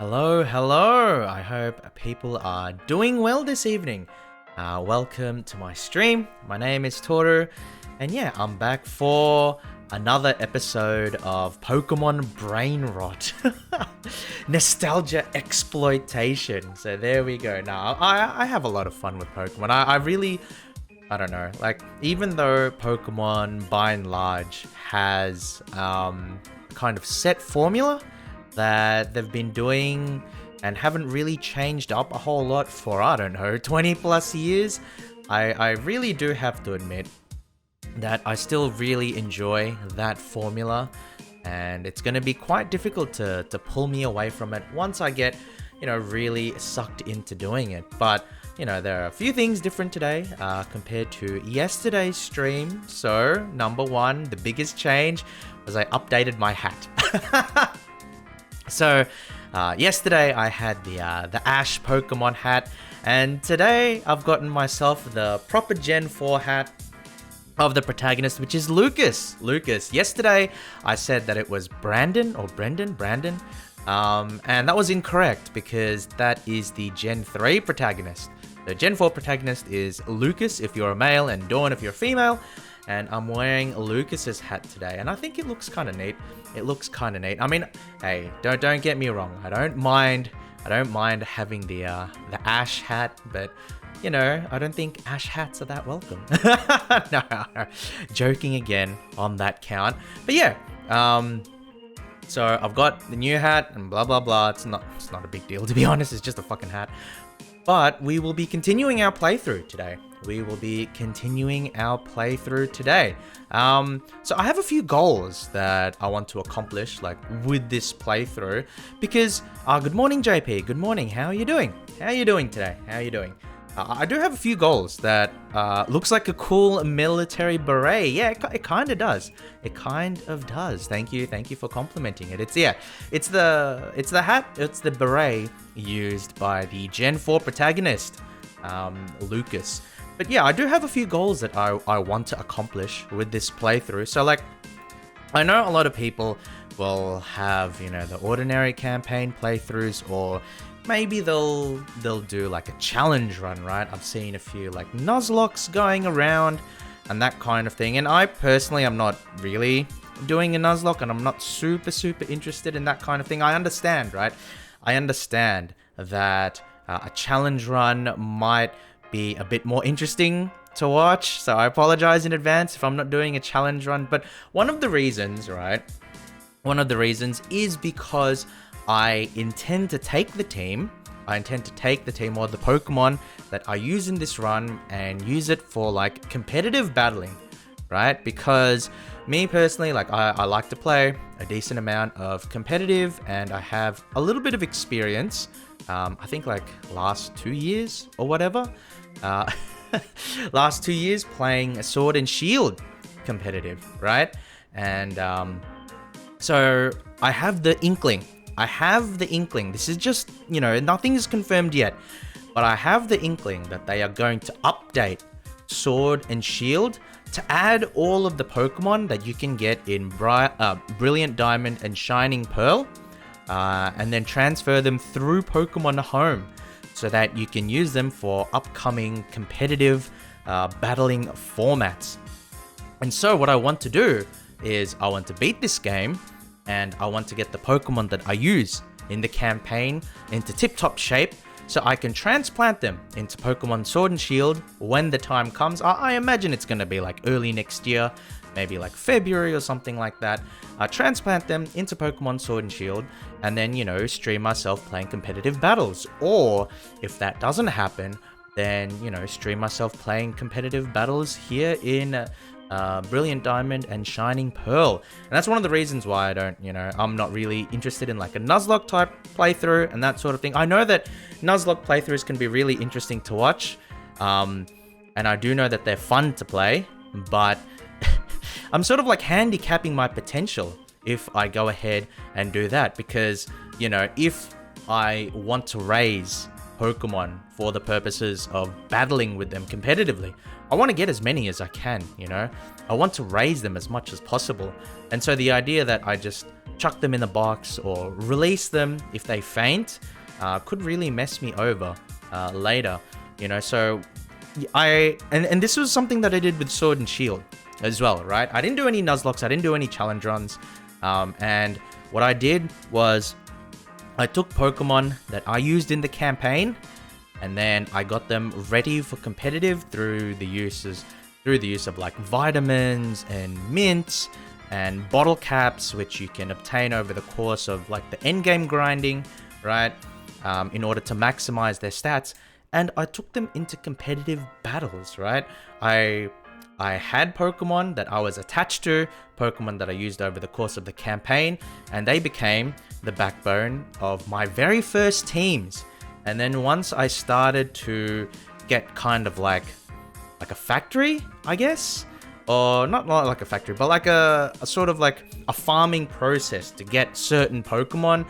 Hello, hello. I hope people are doing well this evening. Welcome to my stream. My name is TORTERRA, and yeah, I'm back for another episode of Pokemon Brain Rot. Nostalgia exploitation. So there we go. Now, I have a lot of fun with Pokemon. I don't know, like, even though Pokemon by and large has kind of set formula that they've been doing and haven't really changed up a whole lot for, I don't know, 20 plus years, I really do have to admit that I still really enjoy that formula, and it's going to be quite difficult to pull me away from it once I get, really sucked into doing it. But there are a few things different today compared to yesterday's stream. So, number one, the biggest change was I updated my hat. So, yesterday I had the Ash Pokemon hat, and today I've gotten myself the proper Gen 4 hat of the protagonist, which is Lucas. Yesterday I said that it was Brandon, and that was incorrect because that is the Gen 3 protagonist. The Gen 4 protagonist is Lucas if you're a male and Dawn if you're a female. And I'm wearing Lucas's hat today, and I think it looks kind of neat. I mean, hey, don't get me wrong. I don't mind having the Ash hat, but I don't think Ash hats are that welcome. No, joking again on that count. But yeah, so I've got the new hat and blah blah blah. It's not a big deal, to be honest. It's just a fucking hat. But we will be continuing our playthrough today. So I have a few goals that I want to accomplish, like, with this playthrough. Because, good morning, JP. Good morning. How are you doing? Today? I do have a few goals that looks like a cool military beret. Yeah, it kind of does. Thank you for complimenting it. It's the hat. It's the beret used by the Gen 4 protagonist, Lucas. But yeah, I do have a few goals that I want to accomplish with this playthrough. So, like, I know a lot of people will have, the ordinary campaign playthroughs, or maybe they'll do like a challenge run, right? I've seen a few like Nuzlockes going around and that kind of thing. And I personally am not really doing a Nuzlocke, and I'm not super interested in that kind of thing. I understand, right? I understand that a challenge run might be a bit more interesting to watch, so I apologize in advance if I'm not doing a challenge run. But one of the reasons is because I intend to take the team or the Pokemon that I use in this run and use it for, like, competitive battling, right? Because me personally, like, I like to play a decent amount of competitive, and I have a little bit of experience. I think like last 2 years or whatever. Last 2 years playing a Sword and Shield competitive, right? And so I have the inkling. This is just, nothing is confirmed yet, but I have the inkling that they are going to update Sword and Shield to add all of the Pokemon that you can get in Brilliant Diamond and Shining Pearl, and then transfer them through Pokemon Home so that you can use them for upcoming competitive battling formats. And so what I want to do is I want to beat this game, and I want to get the Pokemon that I use in the campaign into tip-top shape so I can transplant them into Pokemon Sword and Shield when the time comes. I imagine it's going to be like early next year, maybe like February or something like that. Transplant them into Pokemon Sword and Shield, and then, stream myself playing competitive battles. Or if that doesn't happen, then, stream myself playing competitive battles here in Brilliant Diamond and Shining Pearl. And that's one of the reasons why I'm not really interested in like a Nuzlocke type playthrough and that sort of thing. I know that Nuzlocke playthroughs can be really interesting to watch, and I do know that they're fun to play, but I'm sort of like handicapping my potential if I go ahead and do that, because, if I want to raise Pokemon for the purposes of battling with them competitively, I want to get as many as I can, you know? I want to raise them as much as possible. And so the idea that I just chuck them in the box or release them if they faint could really mess me over later, you know? So and this was something that I did with Sword and Shield as well, right? I didn't do any Nuzlockes, I didn't do any challenge runs, and what I did was I took Pokemon that I used in the campaign, and then I got them ready for competitive through the use of like vitamins and mints and bottle caps, which you can obtain over the course of like the end game grinding, right? In order to maximize their stats. And I took them into competitive battles, right? I had Pokemon that I was attached to, Pokemon that I used over the course of the campaign, and they became the backbone of my very first teams. And then once I started to get kind of like a factory, I guess, or not like a factory, but like a sort of like a farming process to get certain Pokemon,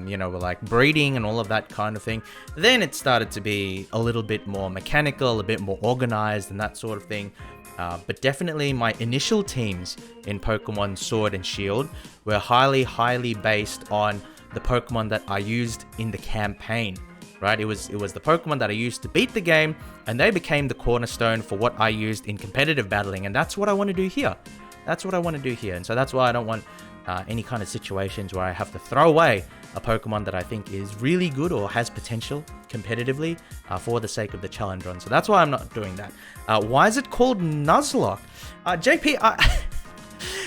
you know, like breeding and all of that kind of thing, then it started to be a little bit more mechanical, a bit more organized and that sort of thing. But definitely my initial teams in Pokemon Sword and Shield were highly based on the Pokemon that I used in the campaign, right? It was the Pokemon that I used to beat the game, and they became the cornerstone for what I used in competitive battling, and that's what I want to do here. That's what I want to do here, and so that's why I don't want any kind of situations where I have to throw away a Pokemon that I think is really good or has potential competitively for the sake of the challenge run. So that's why I'm not doing that. Why is it called Nuzlocke? JP,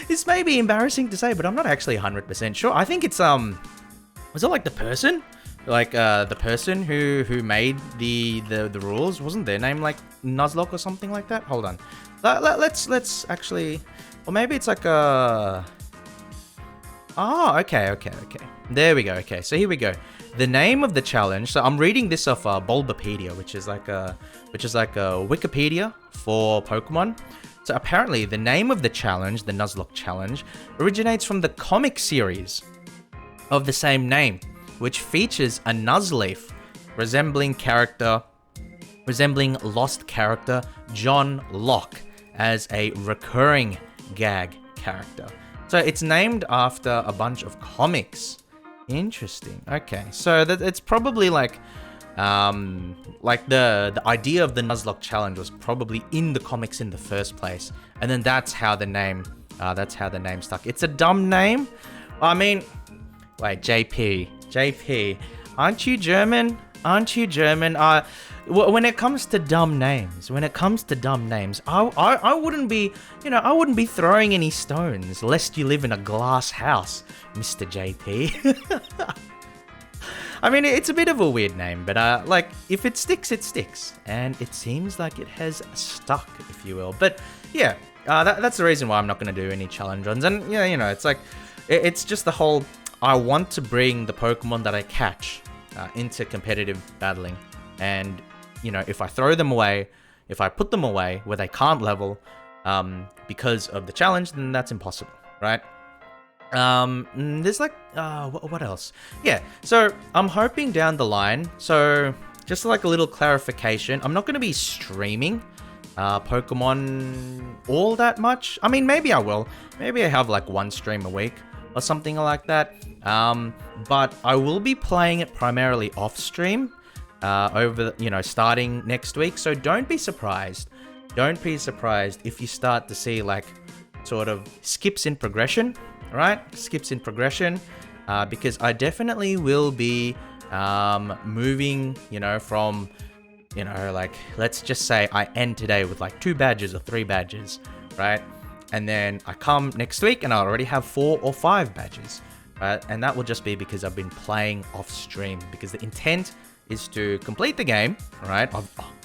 this may be embarrassing to say, but I'm not actually 100% sure. I think it's was it like the person? Like the person who made the rules, wasn't their name like Nuzlocke or something like that? Hold on. Let's actually, or maybe it's like a. Oh, okay. There we go. Okay, so here we go. The name of the challenge. So I'm reading this off Bulbapedia, which is like a Wikipedia for Pokemon. So apparently, the name of the challenge, the Nuzlocke challenge, originates from the comic series of the same name, which features a Nuzleaf resembling lost character John Locke as a recurring gag character. So it's named after a bunch of comics. Interesting. Okay, so it's probably like the idea of the Nuzlocke challenge was probably in the comics in the first place, and then that's how the name stuck. It's a dumb name. I mean, wait, JP, aren't you German? When it comes to dumb names, I wouldn't be throwing any stones lest you live in a glass house, Mr. JP. I mean, it's a bit of a weird name, but like if it sticks, it sticks, and it seems like it has stuck, if you will. But yeah, that's the reason why I'm not going to do any challenge runs, and yeah, you know, it's like it's just the whole. I want to bring the Pokemon that I catch into competitive battling, and you know, if I throw them away, if I put them away where they can't level because of the challenge, then that's impossible, right? There's like what else? Yeah, so I'm hoping down the line. So just like a little clarification, I'm not going to be streaming Pokemon all that much. I mean, maybe I will. Maybe I have like one stream a week or something like that. But I will be playing it primarily off stream starting next week. So don't be surprised if you start to see like sort of skips in progression, right? Because I definitely will be moving, from, like, let's just say I end today with like 2 badges or 3 badges, right? And then I come next week and I already have 4 or 5 badges, right? And that will just be because I've been playing off stream, because the intent is to complete the game, right?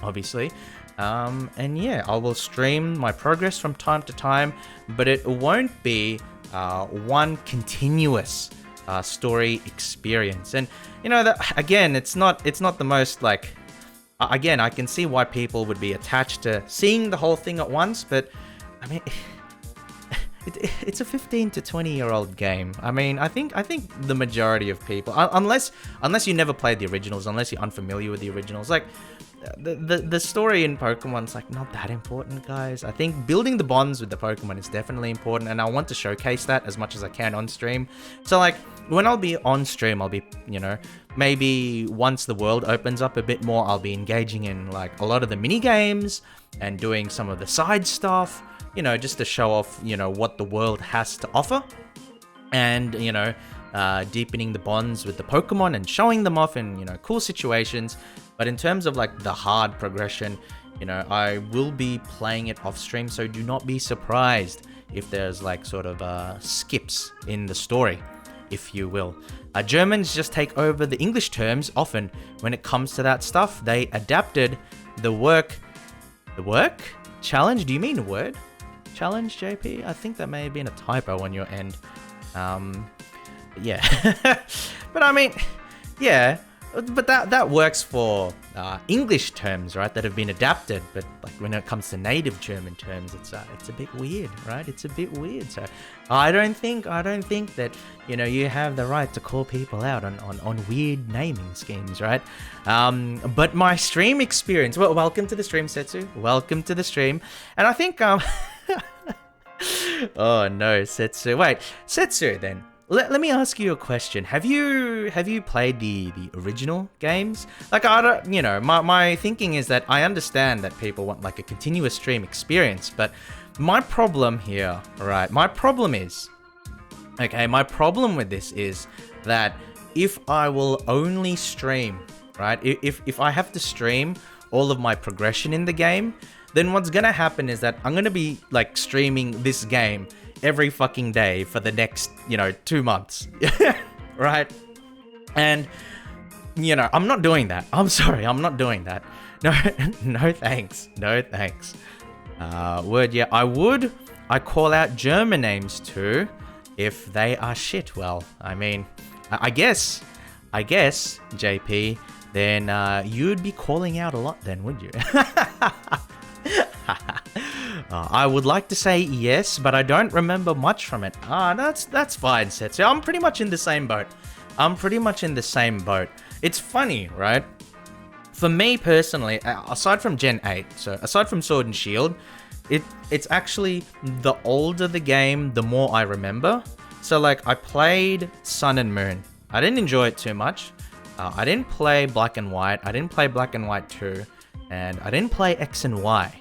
Obviously. And yeah, I will stream my progress from time to time, but it won't be one continuous story experience. And that, again, it's not the most like, again, I can see why people would be attached to seeing the whole thing at once, but I mean, it's a 15 to 20-year-old game. I mean, I think the majority of people, unless you never played the originals, unless you're unfamiliar with the originals, like, the story in Pokemon's like not that important, guys. I think building the bonds with the Pokemon is definitely important, and I want to showcase that as much as I can on stream. So like when I'll be on stream, I'll be, you know, maybe once the world opens up a bit more, I'll be engaging in like a lot of the mini games and doing some of the side stuff, you know, just to show off, you know, what the world has to offer. And, you know, deepening the bonds with the Pokemon and showing them off in, you know, cool situations. But in terms of like the hard progression, you know, I will be playing it off stream, so do not be surprised if there's like sort of skips in the story, if you will. Germans just take over the English terms often when it comes to that stuff. They adapted the work challenge. Do you mean word challenge, JP? I think that may have been a typo on your end. Yeah. But I mean, yeah, but that works for English terms, right, that have been adapted. But like when it comes to native German terms, it's a bit weird, right? It's a bit weird. So I don't think that, you know, you have the right to call people out on weird naming schemes, right? But my stream experience, well, welcome to the stream, Setsu. Welcome to the stream. And I think oh no, Setsu. Wait, Setsu then. Let me ask you a question. Have you played the original games? Like, I don't, you know, my thinking is that I understand that people want like a continuous stream experience, but my problem here, right? My problem with this is that if I will only stream, right? If I have to stream all of my progression in the game, then what's gonna happen is that I'm gonna be like streaming this game every fucking day for the next, you know, 2 months. Right? And, you know, I'm not doing that. I'm sorry, I'm not doing that. No thanks. No thanks. Word, yeah, I call out German names too if they are shit. Well, I mean, I guess, JP, then you'd be calling out a lot then, would you? I would like to say yes, but I don't remember much from it. That's fine, Setsu. I'm pretty much in the same boat. It's funny, right? For me personally, aside from Gen 8, so aside from Sword and Shield, it's actually the older the game, the more I remember. So like, I played Sun and Moon. I didn't enjoy it too much. I didn't play Black and White. I didn't play Black and White 2. And I didn't play X and Y.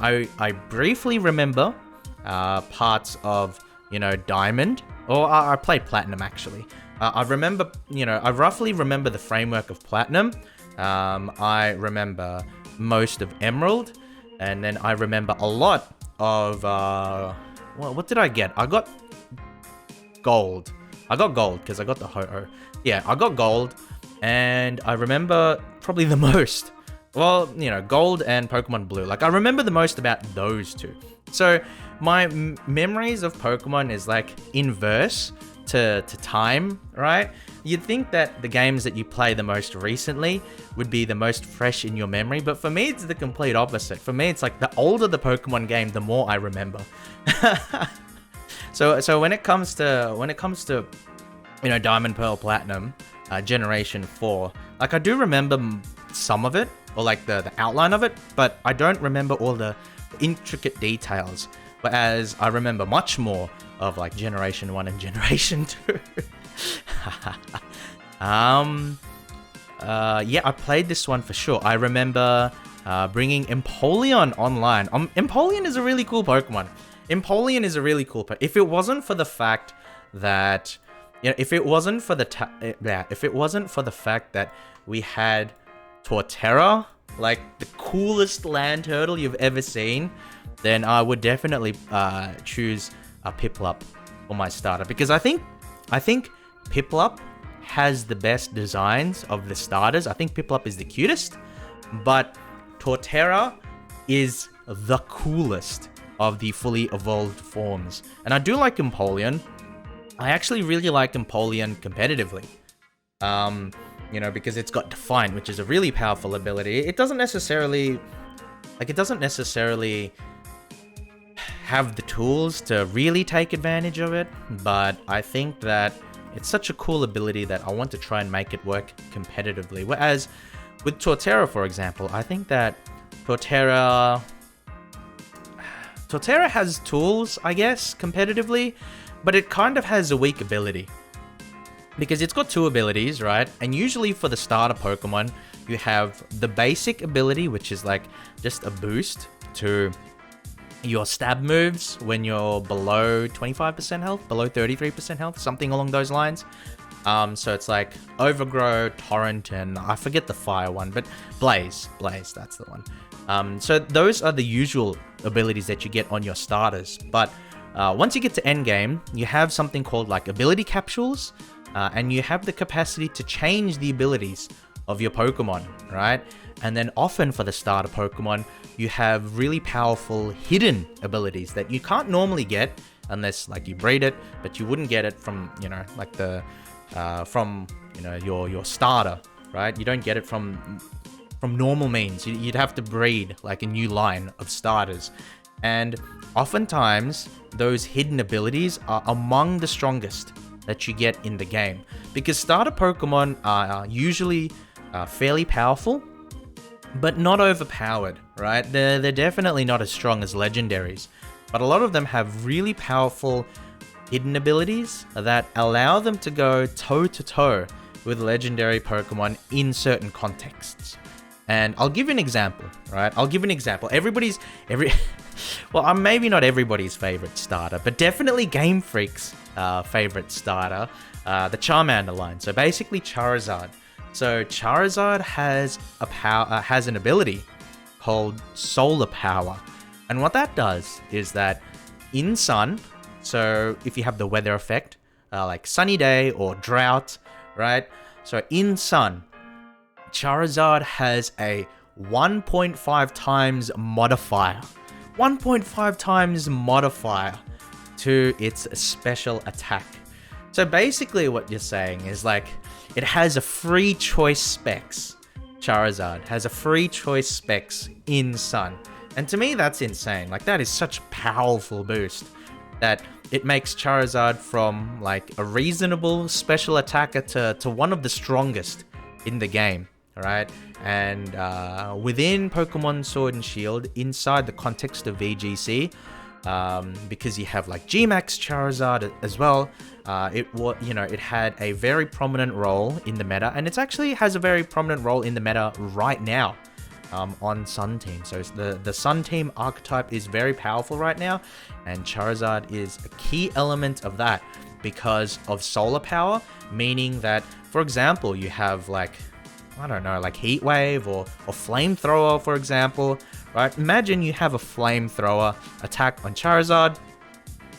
I briefly remember parts of, you know, Diamond, or I played Platinum actually. I remember, you know, I roughly remember the framework of Platinum. I remember most of Emerald, and then I remember a lot of, well, what did I get? I got Gold. I got Gold because I got the Ho-Oh. Yeah, I got Gold, and I remember probably the most. Well, you know, Gold and Pokemon Blue. Like, I remember the most about those two. So, my memories of Pokemon is, like, inverse to time, right? You'd think that the games that you play the most recently would be the most fresh in your memory, but for me, it's the complete opposite. For me, it's like the older the Pokemon game, the more I remember. So when it comes to, you know, Diamond, Pearl, Platinum, Generation 4, like, I do remember some of it, or like the outline of it, but I don't remember all the intricate details, whereas I remember much more of like Generation 1 and Generation 2. Yeah, I played this one for sure. I remember bringing Empoleon online. Empoleon is a really cool Pokemon. If it wasn't for the fact that, you know, if it wasn't for the fact that we had TORTERRA, like the coolest land turtle you've ever seen, then I would definitely choose a Piplup for my starter, because I think Piplup has the best designs of the starters. I think Piplup is the cutest, but TORTERRA is the coolest of the fully evolved forms. And I do like Empoleon. I actually really like Empoleon competitively. You know, because it's got Define, which is a really powerful ability. It doesn't necessarily have the tools to really take advantage of it, but I think that it's such a cool ability that I want to try and make it work competitively. Whereas with Torterra, for example, I think that Torterra has tools, I guess, competitively, but it kind of has a weak ability. Because it's got 2 abilities, right? And usually for the starter Pokemon, you have the basic ability, which is like just a boost to your stab moves when you're below 25% health, below 33% health, something along those lines. So it's like Overgrow, Torrent, and I forget the fire one, but Blaze, that's the one. So those are the usual abilities that you get on your starters. But once you get to endgame, you have something called like ability capsules, and you have the capacity to change the abilities of your Pokemon, right? And then often for the starter Pokemon, you have really powerful hidden abilities that you can't normally get unless like you breed it, but you wouldn't get it from, you know, like the from, you know, your starter, right? You don't get it from normal means. You'd have to breed like a new line of starters. And oftentimes those hidden abilities are among the strongest that you get in the game, because starter Pokemon are usually fairly powerful, but not overpowered, right? They're definitely not as strong as legendaries, but a lot of them have really powerful hidden abilities that allow them to go toe-to-toe with legendary Pokemon in certain contexts. And I'll give you an example, right? Well, maybe not everybody's favorite starter, but definitely Game Freak's favorite starter, the Charmander line. So basically Charizard. So Charizard has an ability called Solar Power. And what that does is that in Sun, so if you have the weather effect, like sunny day or drought, right? So in Sun, Charizard has a 1.5 times modifier. 1.5 times modifier to its special attack. So basically what you're saying is like, it has a free choice specs. Charizard has a free choice specs in Sun. And to me, that's insane. Like, that is such a powerful boost that it makes Charizard from like a reasonable special attacker to one of the strongest in the game. All right. And within Pokemon Sword and Shield, inside the context of VGC, because you have like G-Max Charizard as well, it had a very prominent role in the meta, and it actually has a very prominent role in the meta right now on Sun Team. So the Sun Team archetype is very powerful right now, and Charizard is a key element of that because of solar power, meaning that, for example, you have like, I don't know, like Heat Wave or Flamethrower, for example, right? Imagine you have a Flamethrower attack on Charizard,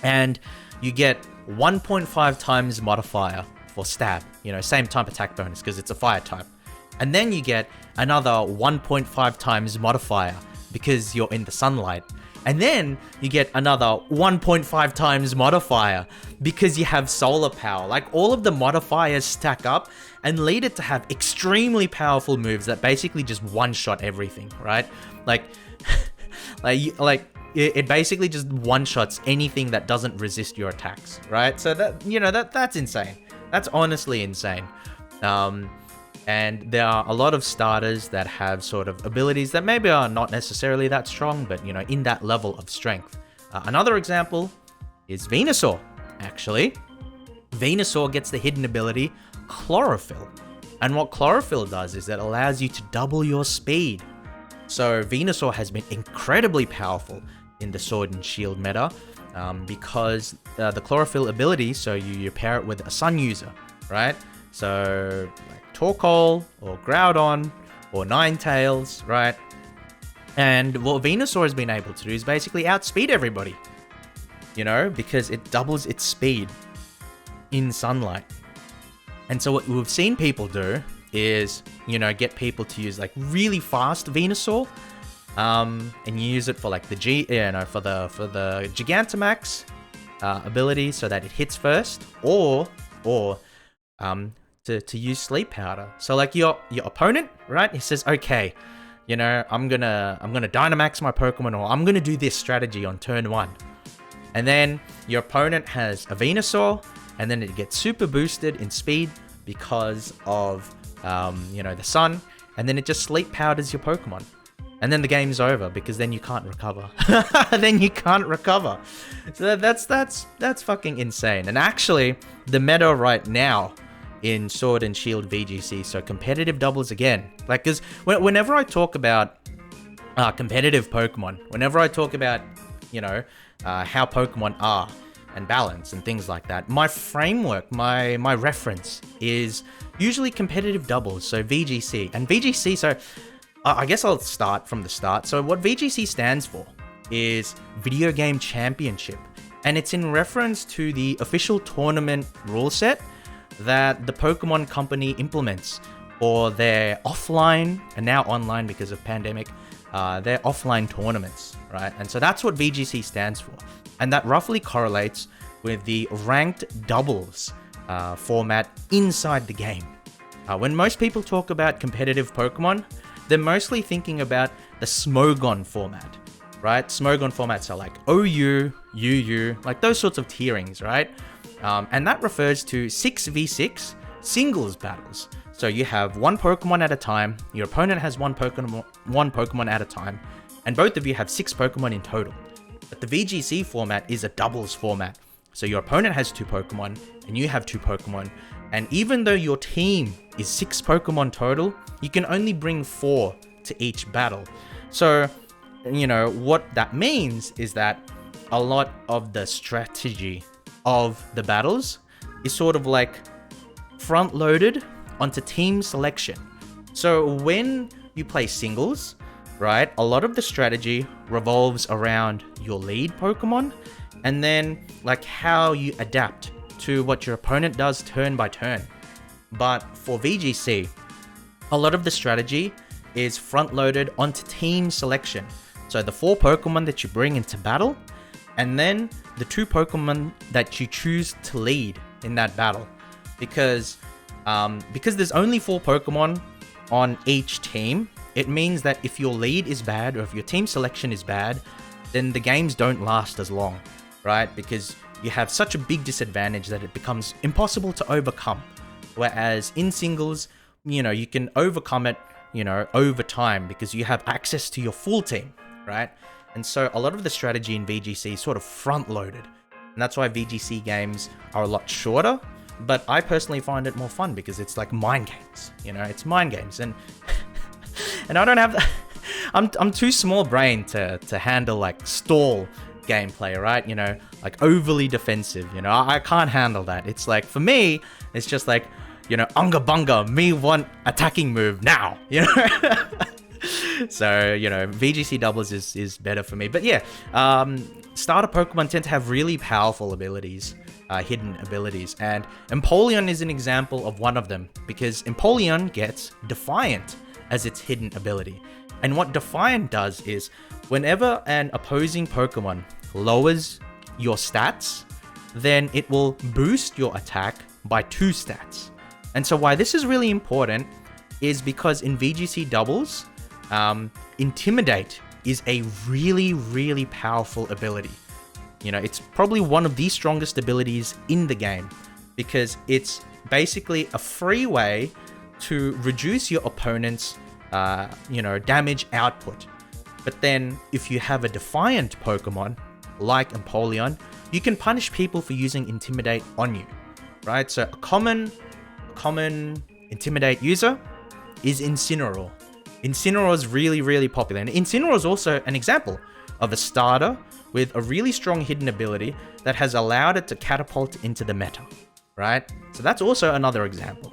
and you get 1.5 times modifier for stab, same type attack bonus because it's a fire type. And then you get another 1.5 times modifier because you're in the sunlight. And then you get another 1.5 times modifier because you have solar power. Like, all of the modifiers stack up and lead it to have extremely powerful moves that basically just one-shot everything, right? Like it basically just one-shots anything that doesn't resist your attacks, right? So that's insane. That's honestly insane. And there are a lot of starters that have sort of abilities that maybe are not necessarily that strong, but, in that level of strength. Another example is Venusaur, actually. Venusaur gets the hidden ability Chlorophyll. And what Chlorophyll does is it allows you to double your speed. So Venusaur has been incredibly powerful in the Sword and Shield meta because the Chlorophyll ability, so you pair it with a Sun user, right? So like Torkoal or Groudon or Ninetales, right? And what Venusaur has been able to do is basically outspeed everybody, because it doubles its speed in sunlight. And so what we've seen people do is, get people to use like really fast Venusaur, and you use it for like the for the Gigantamax ability so that it hits first, or to use Sleep Powder. So like your opponent, right? He says, okay, I'm gonna Dynamax my Pokemon, or I'm gonna do this strategy on turn 1. And then your opponent has a Venusaur, and then it gets super boosted in speed because of the sun. and then it just sleep powders your Pokemon. And then the game's over because then you can't recover. Then you can't recover. So that's fucking insane. And actually, the meta right now in Sword and Shield VGC, so competitive doubles again. Like, because whenever I talk about competitive Pokemon, whenever I talk about, how Pokemon are and balance and things like that, my framework, my reference is usually competitive doubles, so VGC. And VGC, so I guess I'll start from the start. So what VGC stands for is Video Game Championship, and it's in reference to the official tournament rule set that the Pokemon Company implements for their offline, and now online because of pandemic, their offline tournaments, right? And so that's what VGC stands for. And that roughly correlates with the ranked doubles format inside the game. When most people talk about competitive Pokemon, they're mostly thinking about the Smogon format, right? Smogon formats are like OU, UU, like those sorts of tierings, right? And that refers to 6v6 singles battles. So you have one Pokemon at a time, your opponent has one Pokemon at a time, and both of you have 6 Pokemon in total. But the VGC format is a doubles format. So your opponent has 2 Pokemon, and you have 2 Pokemon. And even though your team is 6 Pokemon total, you can only bring 4 to each battle. So, what that means is that a lot of the strategy of the battles is sort of like front-loaded onto team selection. So when you play singles, right, a lot of the strategy revolves around your lead Pokemon, and then like how you adapt to what your opponent does turn by turn. But for VGC, a lot of the strategy is front-loaded onto team selection. So the 4 Pokemon that you bring into battle, and then the 2 Pokemon that you choose to lead in that battle. Because there's only 4 Pokemon on each team, it means that if your lead is bad, or if your team selection is bad, then the games don't last as long, right? Because you have such a big disadvantage that it becomes impossible to overcome. Whereas in singles, you can overcome it, over time because you have access to your full team, right? And so a lot of the strategy in VGC is sort of front-loaded. And that's why VGC games are a lot shorter. But I personally find it more fun because it's like mind games, it's mind games. And and I don't have, I'm too small brain to handle like stall gameplay, right? Like overly defensive, I can't handle that. It's like, for me, it's just like, unga bunga, me want attacking move now, So, VGC doubles is better for me. But yeah, starter Pokemon tend to have really powerful abilities, hidden abilities. And Empoleon is an example of one of them, because Empoleon gets Defiant as its hidden ability. And what Defiant does is, whenever an opposing Pokemon lowers your stats, then it will boost your attack by 2 stats. And so why this is really important is because in VGC doubles, Intimidate is a really, really powerful ability. It's probably one of the strongest abilities in the game because it's basically a free way to reduce your opponent's, damage output. But then if you have a Defiant Pokemon like Empoleon, you can punish people for using Intimidate on you, right? So a common Intimidate user is Incineroar. Incineroar is really, really popular. And Incineroar is also an example of a starter with a really strong hidden ability that has allowed it to catapult into the meta, right? So that's also another example.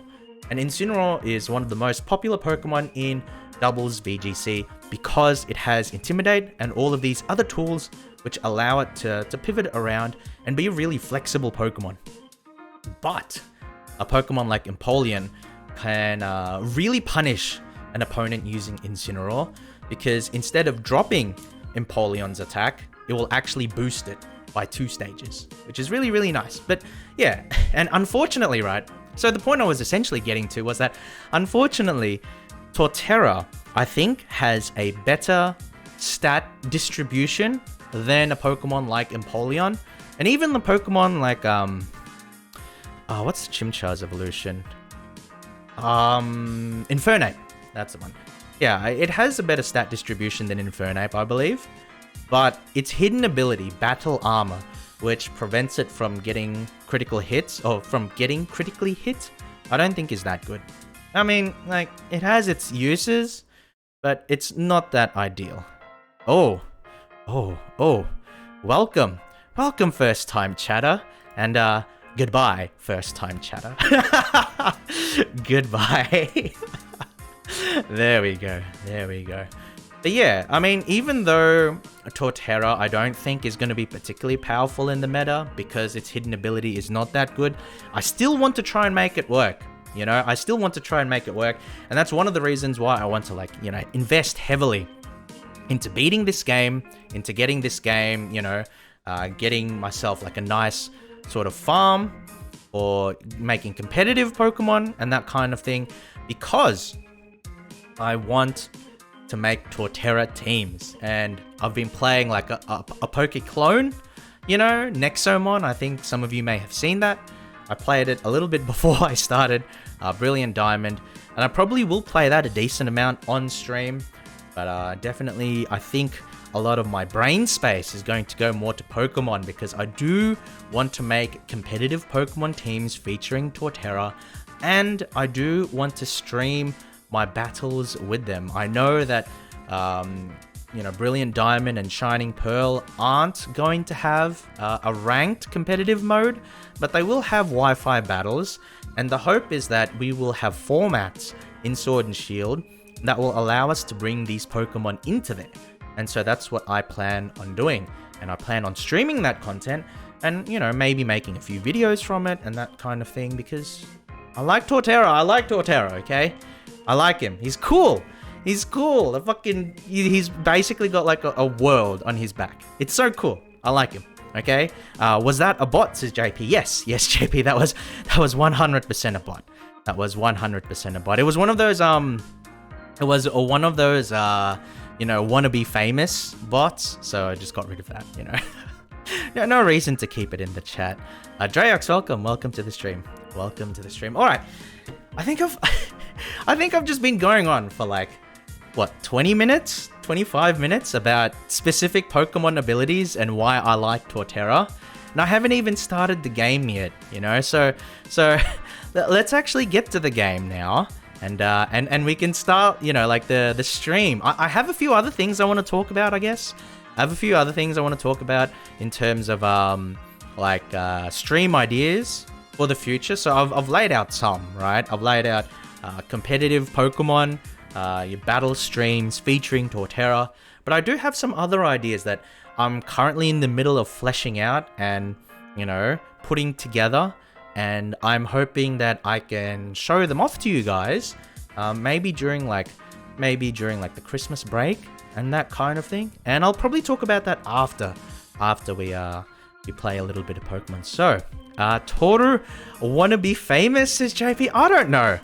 And Incineroar is one of the most popular Pokemon in doubles VGC because it has Intimidate and all of these other tools which allow it to pivot around and be a really flexible Pokemon. But a Pokemon like Empoleon can really punish an opponent using Incineroar, because instead of dropping Empoleon's attack, it will actually boost it by 2 stages, which is really, really nice. But yeah, and unfortunately, right, so the point I was essentially getting to was that unfortunately, TORTERRA, I think, has a better stat distribution than a Pokemon like Empoleon, and even the Pokemon like what's Chimchar's evolution? Infernape. That's the one. Yeah, it has a better stat distribution than Infernape, I believe. But its hidden ability, Battle Armor, which prevents it from getting critical hits, or from getting critically hit, I don't think is that good. I mean, like, it has its uses, but it's not that ideal. Oh. Welcome. Welcome, first time chatter. And, goodbye, first time chatter. Goodbye. There we go. But yeah, I mean, even though Torterra I don't think is going to be particularly powerful in the meta because its hidden ability is not that good, I still want to try and make it work. You know, I still want to try and make it work. And that's one of the reasons why I want to, like, you know, invest heavily into beating this game, into getting this game, you know, getting myself like a nice sort of farm or making competitive Pokemon and that kind of thing, because I want to make Torterra teams. And I've been playing like a Poke clone, you know, Nexomon. I think some of you may have seen that. I played it a little bit before I started Brilliant Diamond, and I probably will play that a decent amount on stream. But definitely, I think a lot of my brain space is going to go more to Pokemon, because I do want to make competitive Pokemon teams featuring Torterra, and I do want to stream my battles with them. I know that, you know, Brilliant Diamond and Shining Pearl aren't going to have a ranked competitive mode, but they will have Wi-Fi battles, and the hope is that we will have formats in Sword and Shield that will allow us to bring these Pokemon into there. And so that's what I plan on doing. And I plan on streaming that content and, you know, maybe making a few videos from it and that kind of thing, because I like Torterra, okay? I like him. He's cool. He's basically got like a world on his back. It's so cool. I like him. Okay. Was that a bot, says JP? Yes, JP. That was 100% a bot. That was 100% a bot. It was one of those you know, wannabe famous bots. So I just got rid of that. You know, no reason to keep it in the chat. Drayox, welcome to the stream. Welcome to the stream. All right. I think I've just been going on for like, what, 20 minutes, 25 minutes about specific Pokemon abilities and why I like Torterra. And I haven't even started the game yet, you know? So let's actually get to the game now. And we can start, you know, like the stream. I have a few other things I want to talk about, I guess. I have a few other things I want to talk about in terms of, stream ideas for the future. So I've laid out some, right? I've laid out competitive Pokemon, your battle streams featuring Torterra, but I do have some other ideas that I'm currently in the middle of fleshing out and, you know, putting together, and I'm hoping that I can show them off to you guys, maybe during like the Christmas break and that kind of thing. And I'll probably talk about that after we play a little bit of Pokemon. So, Torterra wanna be famous, says JP? I don't know.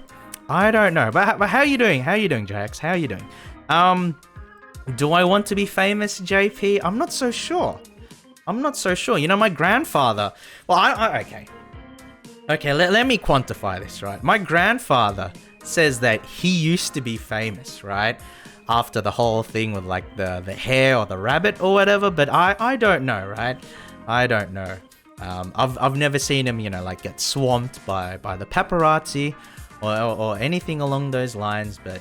But how are you doing? How are you doing, JX? How are you doing? Do I want to be famous, JP? I'm not so sure. You know, my grandfather... Well, Okay, let me quantify this, right? My grandfather says that he used to be famous, right? After the whole thing with, like, the hare or the rabbit or whatever, but I don't know, right? I don't know. I've never seen him, you know, like, get swamped by the paparazzi or anything along those lines, but,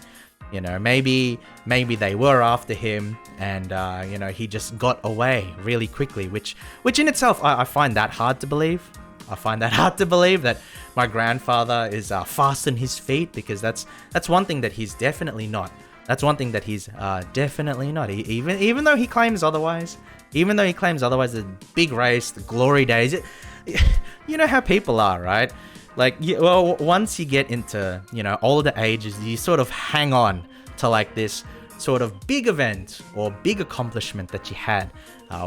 you know, maybe they were after him and, you know, he just got away really quickly, which in itself, I find that hard to believe. I find that hard to believe, that my grandfather is fast on his feet, because that's one thing that he's definitely not. That's one thing that he's definitely not. Even though he claims otherwise, the big race, the glory days, you know how people are, right? Like, well, once you get into, you know, older ages, you sort of hang on to like this sort of big event or big accomplishment that you had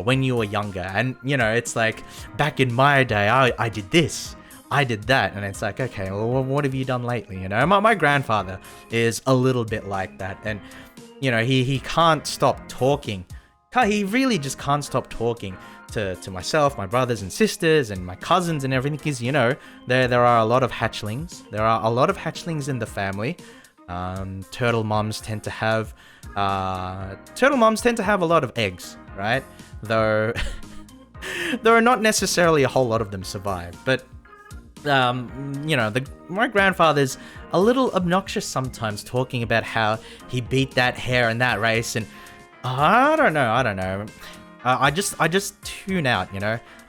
when you were younger. And, you know, it's like, back in my day, I did this, I did that. And it's like, okay, well, what have you done lately? You know, my grandfather is a little bit like that. And, you know, he can't stop talking. He really just can't stop talking to myself, my brothers and sisters, and my cousins and everything, because, you know, there are a lot of hatchlings. There are a lot of hatchlings in the family. Turtle moms tend to have a lot of eggs, right? Though there are not necessarily a whole lot of them survive. But my grandfather's a little obnoxious sometimes, talking about how he beat that hare in that race, and I don't know. I just tune out,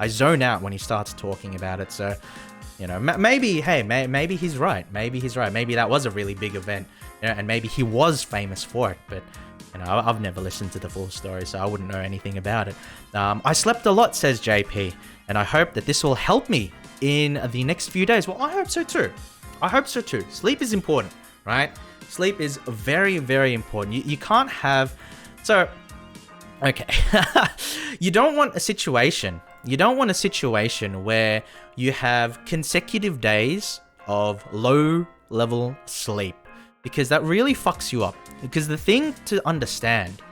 I zone out when he starts talking about it. So, maybe he's right. Maybe that was a really big event, and maybe he was famous for it. But, I've never listened to the full story, so I wouldn't know anything about it. I slept a lot, says JP, and I hope that this will help me in the next few days. Well, I hope so too. Sleep is important, right? Sleep is very, very important. You can't have... So, okay. You don't want a situation where you have consecutive days of low-level sleep, because that really fucks you up. Because the thing to understand...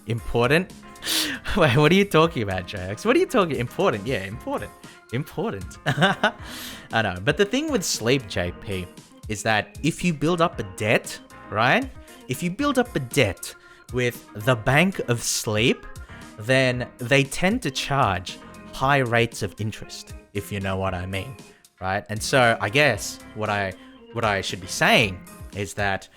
Important? Wait, what are you talking about, JX? What are you talking... Important? Yeah, important. I know. But the thing with sleep, JP, is that if you build up a debt, right? If you build up a debt with the bank of sleep, then they tend to charge high rates of interest, if you know what I mean, right? And so I guess what I should be saying is that,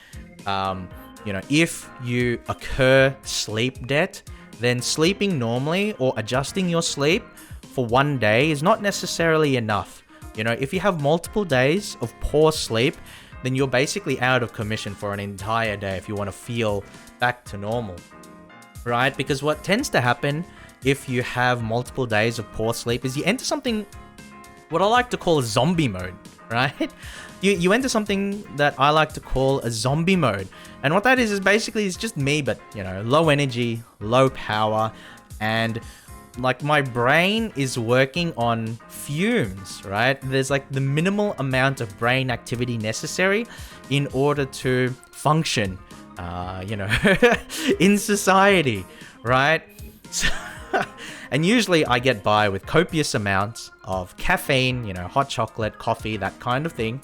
if you incur sleep debt, then sleeping normally or adjusting your sleep for one day is not necessarily enough. If you have multiple days of poor sleep, then you're basically out of commission for an entire day if you want to feel back to normal, right? Because what tends to happen if you have multiple days of poor sleep is you enter something, what I like to call a zombie mode, right? You enter something that I like to call a zombie mode. And what that is basically it's just me, but, low energy, low power, and like my brain is working on fumes, right? There's like the minimal amount of brain activity necessary in order to function, in society, right? So, and usually I get by with copious amounts of caffeine, hot chocolate, coffee, that kind of thing.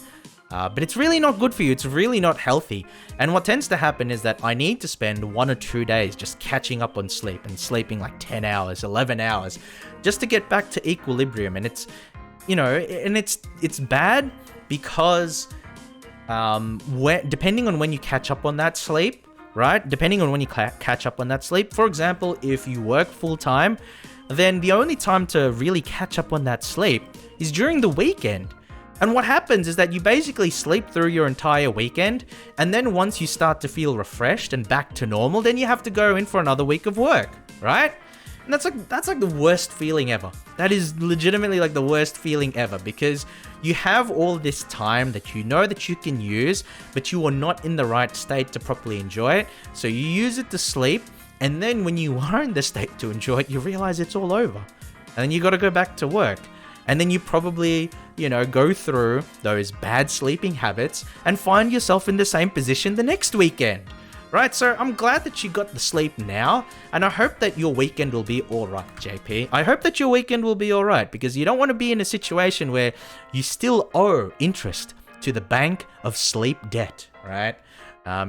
But it's really not good for you. It's really not healthy. And what tends to happen is that I need to spend 1 or 2 days just catching up on sleep and sleeping like 10 hours, 11 hours, just to get back to equilibrium. And it's, it's bad because depending on when you catch up on that sleep, right? Depending on when you catch up on that sleep. For example, if you work full time, then the only time to really catch up on that sleep is during the weekend. And what happens is that you basically sleep through your entire weekend, and then once you start to feel refreshed and back to normal, then you have to go in for another week of work, right? And that's like the worst feeling ever. That is legitimately like the worst feeling ever, because you have all this time that you know that you can use, but you are not in the right state to properly enjoy it. So you use it to sleep, and then when you are in the state to enjoy it, you realize it's all over. And then you got to go back to work. And then you probably, go through those bad sleeping habits and find yourself in the same position the next weekend, right? So I'm glad that you got the sleep now, and I hope that your weekend will be all right, JP. I hope that your weekend will be all right, because you don't want to be in a situation where you still owe interest to the bank of sleep debt, right?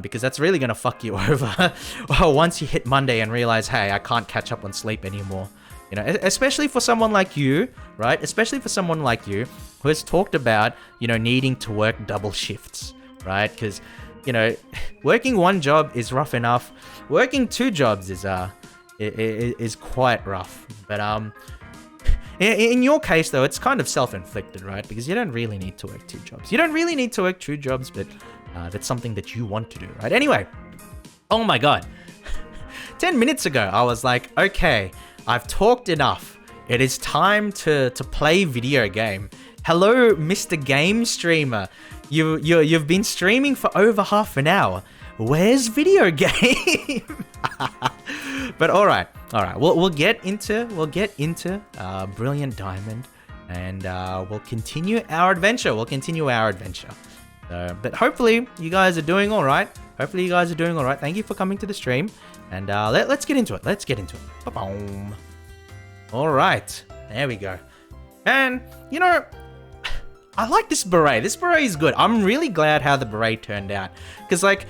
Because that's really going to fuck you over once you hit Monday and realize, hey, I can't catch up on sleep anymore. Especially for someone like you, right? Especially for someone like you who has talked about, needing to work double shifts, right? Because, working one job is rough enough. Working 2 jobs is quite rough. But in your case, though, it's kind of self-inflicted, right? Because you don't really need to work 2 jobs. You don't really need to work 2 jobs, but that's something that you want to do, right? Anyway, oh my God. 10 minutes ago, I was like, okay, I've talked enough. It is time to play video game. Hello, Mr. Game Streamer. You've been streaming for over half an hour. Where's video game? But all right. We'll get into Brilliant Diamond, and we'll continue our adventure. But hopefully you guys are doing all right. Thank you for coming to the stream. And let's get into it. Ba-boom. All right. There we go. And, I like this beret. This beret is good. I'm really glad how the beret turned out. Because, like,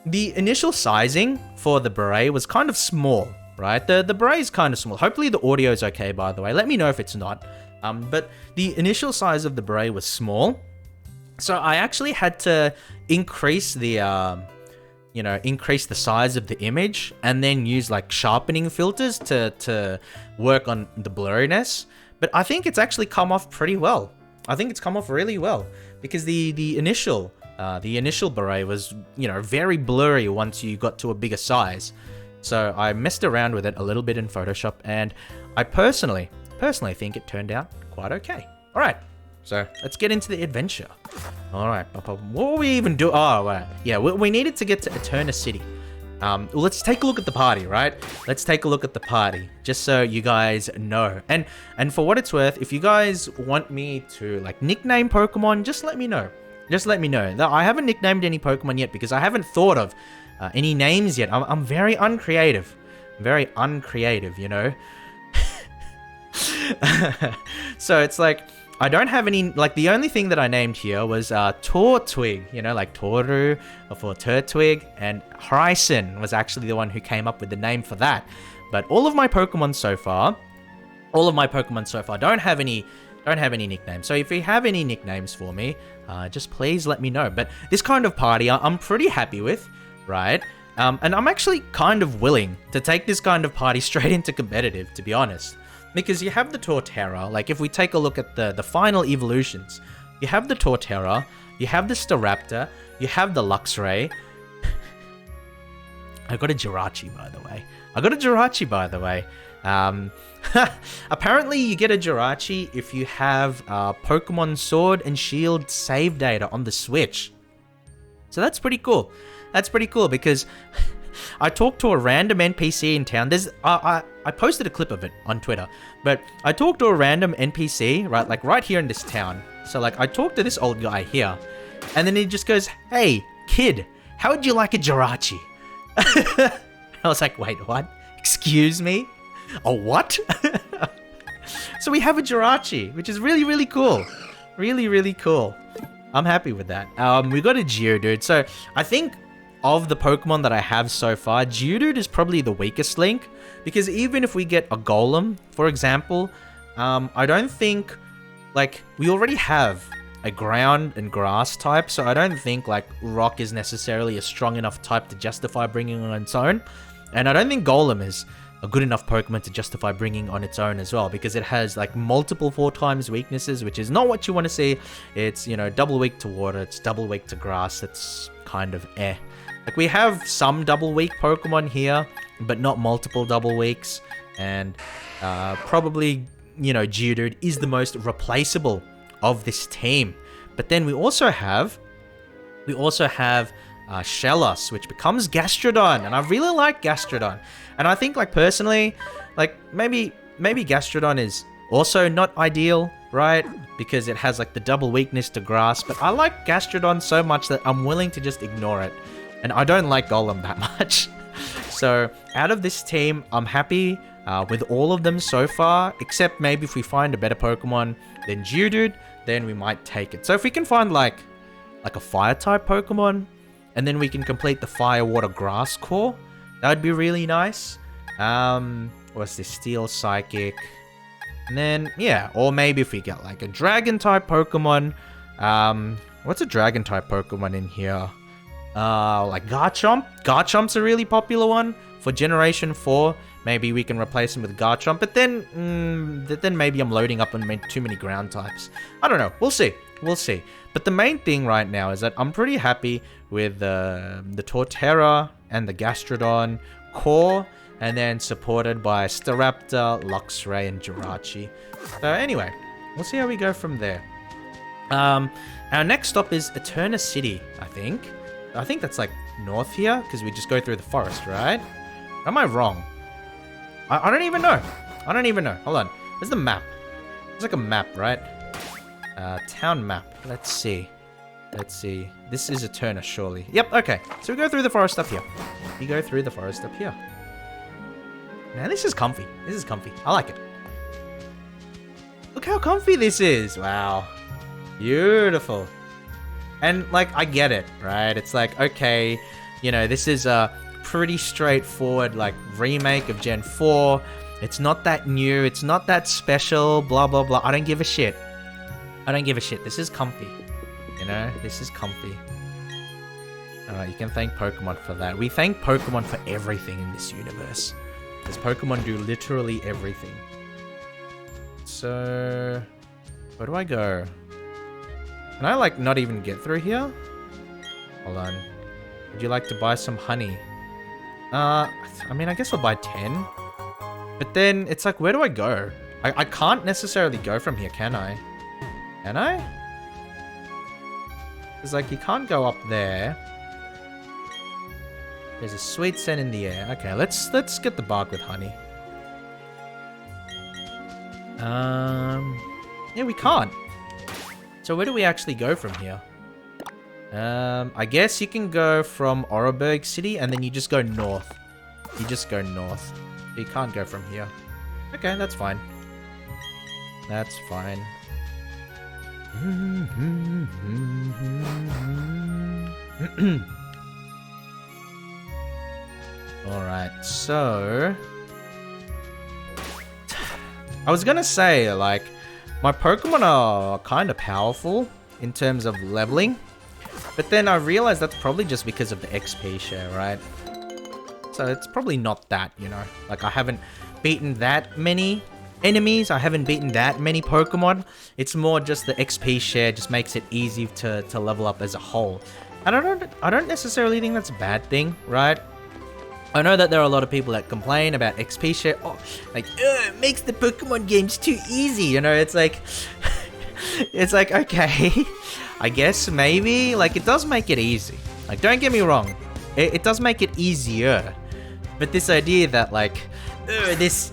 the initial sizing for the beret was kind of small, right? The beret is kind of small. Hopefully the audio is okay, by the way. Let me know if it's not. But the initial size of the beret was small. So I actually had to increase the, increase the size of the image and then use, like, sharpening filters to work on the blurriness. But I think it's actually come off pretty well. I think it's come off really well because the initial beret was, very blurry once you got to a bigger size. So I messed around with it a little bit in Photoshop, and I personally think it turned out quite okay. All right, so let's get into the adventure. All right, what will we even do? Oh, right. Yeah, we needed to get to Eterna City. Let's take a look at the party, right? Let's take a look at the party, just so you guys know. And for what it's worth, if you guys want me to, like, nickname Pokemon, just let me know. Just let me know. I haven't nicknamed any Pokemon yet because I haven't thought of any names yet. I'm very uncreative. Very uncreative, you know? So it's like, I don't have any, like, the only thing that I named here was Tortwig, like Toru for Turtwig, and Hyson was actually the one who came up with the name for that. But all of my Pokemon so far don't have any nicknames. So if you have any nicknames for me, just please let me know. But this kind of party I'm pretty happy with, right? And I'm actually kind of willing to take this kind of party straight into competitive, to be honest. Because you have the TORTERRA, like if we take a look at the final evolutions, you have the TORTERRA, you have the Staraptor, you have the Luxray. I got a Jirachi, by the way. Apparently you get a Jirachi if you have Pokemon Sword and Shield save data on the Switch. So that's pretty cool. Because I talked to a random NPC in town. I posted a clip of it on Twitter, but I talked to a random NPC, right, like right here in this town. So like I talked to this old guy here, and then he just goes, "Hey, kid, how would you like a Jirachi?" I was like, "Wait, what? Excuse me? A what?" So we have a Jirachi, which is really, really cool. Really, really cool. I'm happy with that. We got a Geodude. So I think of the Pokemon that I have so far, Geodude is probably the weakest link, because even if we get a Golem, for example, I don't think, like, we already have a ground and grass type, so I don't think, like, Rock is necessarily a strong enough type to justify bringing on its own, and I don't think Golem is a good enough Pokemon to justify bringing on its own as well, because it has, like, multiple 4x weaknesses, which is not what you want to see. It's, double weak to water, it's double weak to grass, it's kind of eh. Like, we have some double weak Pokemon here, but not multiple double weaks, and probably, Geodude is the most replaceable of this team. But then we also have Shellos, which becomes Gastrodon, and I really like Gastrodon. And I think, like, personally, like, maybe Gastrodon is also not ideal, right? Because it has, like, the double weakness to grass, but I like Gastrodon so much that I'm willing to just ignore it. And I don't like Golem that much. So out of this team, I'm happy with all of them so far, except maybe if we find a better Pokemon than Geodude, then we might take it. So if we can find like a fire type Pokemon, and then we can complete the fire, water, grass core, that would be really nice. What's this? Steel, Psychic. And then, yeah, or maybe if we get like a dragon type Pokemon. What's a dragon type Pokemon in here? Like Garchomp. Garchomp's a really popular one for Generation 4. Maybe we can replace him with Garchomp, but then maybe I'm loading up on too many ground types. I don't know. We'll see. But the main thing right now is that I'm pretty happy with the TORTERRA and the Gastrodon core, and then supported by Staraptor, Luxray, and Jirachi. So anyway, we'll see how we go from there. Our next stop is Eterna City, I think. I think that's like north here, because we just go through the forest, right? Am I wrong? I don't even know. Hold on. Where's the map? There's like a map, right? Town map. Let's see. This is Eterna, surely. Yep, okay. So we go through the forest up here. Man, this is comfy. I like it. Look how comfy this is. Wow. Beautiful. And, like, I get it, right? It's like, okay, you know, this is a pretty straightforward, like, remake of Gen 4. It's not that new. It's not that special, blah, blah, blah. I don't give a shit. I don't give a shit. This is comfy. You know? This is comfy. You can thank Pokemon for that. We thank Pokemon for everything in this universe. Because Pokemon do literally everything. So... where do I go? Can I, like, not even get through here? Hold on. Would you like to buy some honey? I mean, I guess I'll buy 10. But then, it's like, where do I go? I can't necessarily go from here, can I? Can I? It's like, you can't go up there. There's a sweet scent in the air. Okay, let's get the bark with honey. Yeah, we can't. So where do we actually go from here? I guess you can go from Oreburgh City and then you just go north. You just go north. You can't go from here. Okay, that's fine. That's fine. Alright, so... I was gonna say, like, my Pokemon are kind of powerful in terms of leveling. But then I realized that's probably just because of the XP share, right? So it's probably not that, you know. Like, I haven't beaten that many enemies. I haven't beaten that many Pokemon. It's more just the XP share just makes it easy to level up as a whole. And I don't necessarily think that's a bad thing, right? I know that there are a lot of people that complain about XP share. Oh, like, it makes the Pokemon games too easy. You know, it's like, it's like, okay, I guess maybe, like, it does make it easy. Like, don't get me wrong. It does make it easier. But this idea that, like, this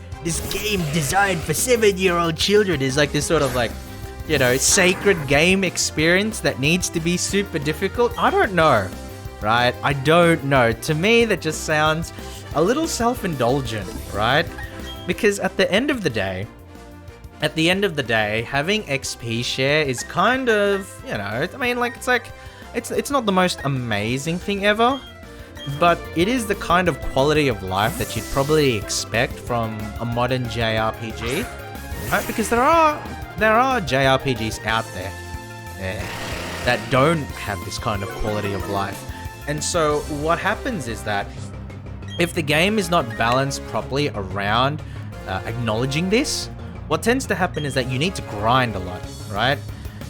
game designed for 7-year-old children is like this sort of, like, you know, sacred game experience that needs to be super difficult. I don't know. Right? I don't know. To me, that just sounds a little self-indulgent, right? Because at the end of the day, having XP share is kind of, you know, I mean, like, it's not the most amazing thing ever, but it is the kind of quality of life that you'd probably expect from a modern JRPG, right? Because there are JRPGs out there that don't have this kind of quality of life. And so what happens is that if the game is not balanced properly around acknowledging this, what tends to happen is that you need to grind a lot, right?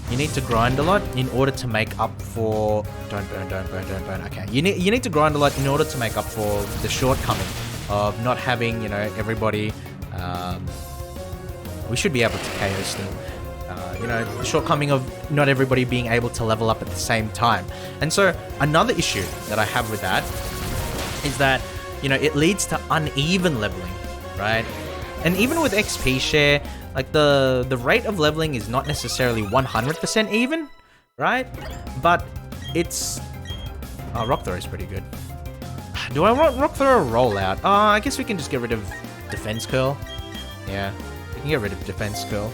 You need to grind a lot in order to make up for... Don't burn. Okay. You need to grind a lot in order to make up for the shortcoming of not having, you know, everybody... we should be able to KO still. You know, the shortcoming of not everybody being able to level up at the same time. And so another issue that I have with that is that, you know, it leads to uneven leveling, right? And even with XP share, like the rate of leveling is not necessarily 100% even, right? But it's... Oh, Rock Throw is pretty good. Do I want Rock Throw or Rollout? I guess we can just get rid of Defense Curl. Yeah, we can get rid of Defense Curl.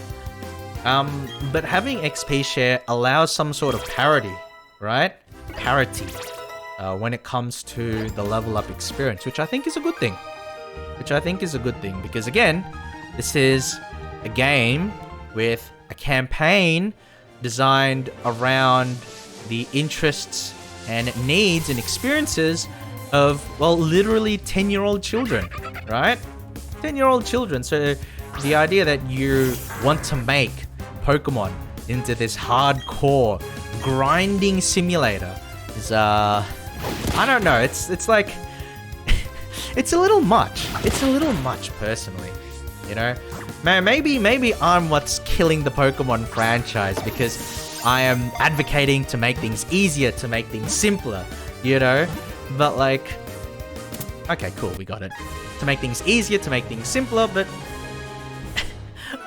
But having XP share allows some sort of parity, right? Parity, when it comes to the level up experience, which I think is a good thing. Because again, this is a game with a campaign designed around the interests and needs and experiences of, well, literally 10-year-old children, right? 10-year-old children. So the idea that you want to make Pokemon into this hardcore grinding simulator is I don't know, it's like it's a little much. It's a little much personally, you know. Maybe I'm what's killing the Pokemon franchise because I am advocating to make things easier, to make things simpler, you know. But like, okay, cool, we got it. To make things easier, to make things simpler, but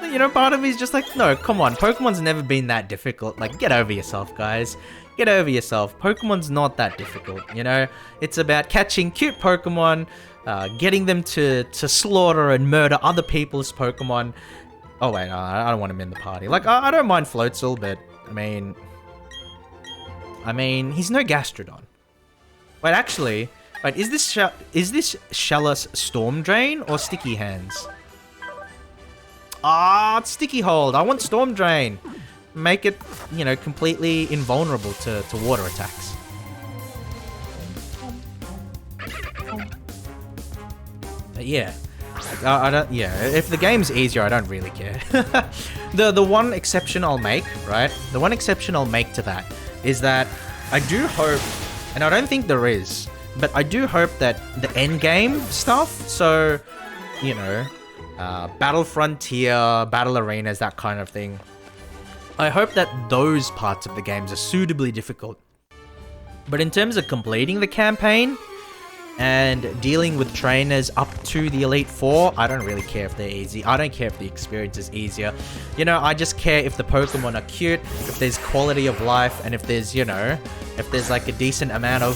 you know, part of me is just like, no, come on, Pokemon's never been that difficult. Like, get over yourself, guys. Get over yourself. Pokemon's not that difficult, you know? It's about catching cute Pokemon, getting them to slaughter and murder other people's Pokemon. Oh, wait, I don't want him in the party. Like, I don't mind Floatzel, but I mean, he's no Gastrodon. Wait, actually, wait, is this Shellos Storm Drain or Sticky Hands? Ah, it's Sticky Hold. I want Storm Drain. Make it, you know, completely invulnerable to water attacks. Yeah. I don't. Yeah, if the game's easier, I don't really care. The one exception I'll make, right? The one exception I'll make to that is that I do hope, and I don't think there is, but I do hope that the end game stuff, so, you know, Battle Frontier, Battle Arenas, that kind of thing, I hope that those parts of the games are suitably difficult. But in terms of completing the campaign and dealing with trainers up to the Elite Four, I don't really care if they're easy. I don't care if the experience is easier. You know, I just care if the Pokemon are cute, if there's quality of life, and if there's, you know, if there's like a decent amount of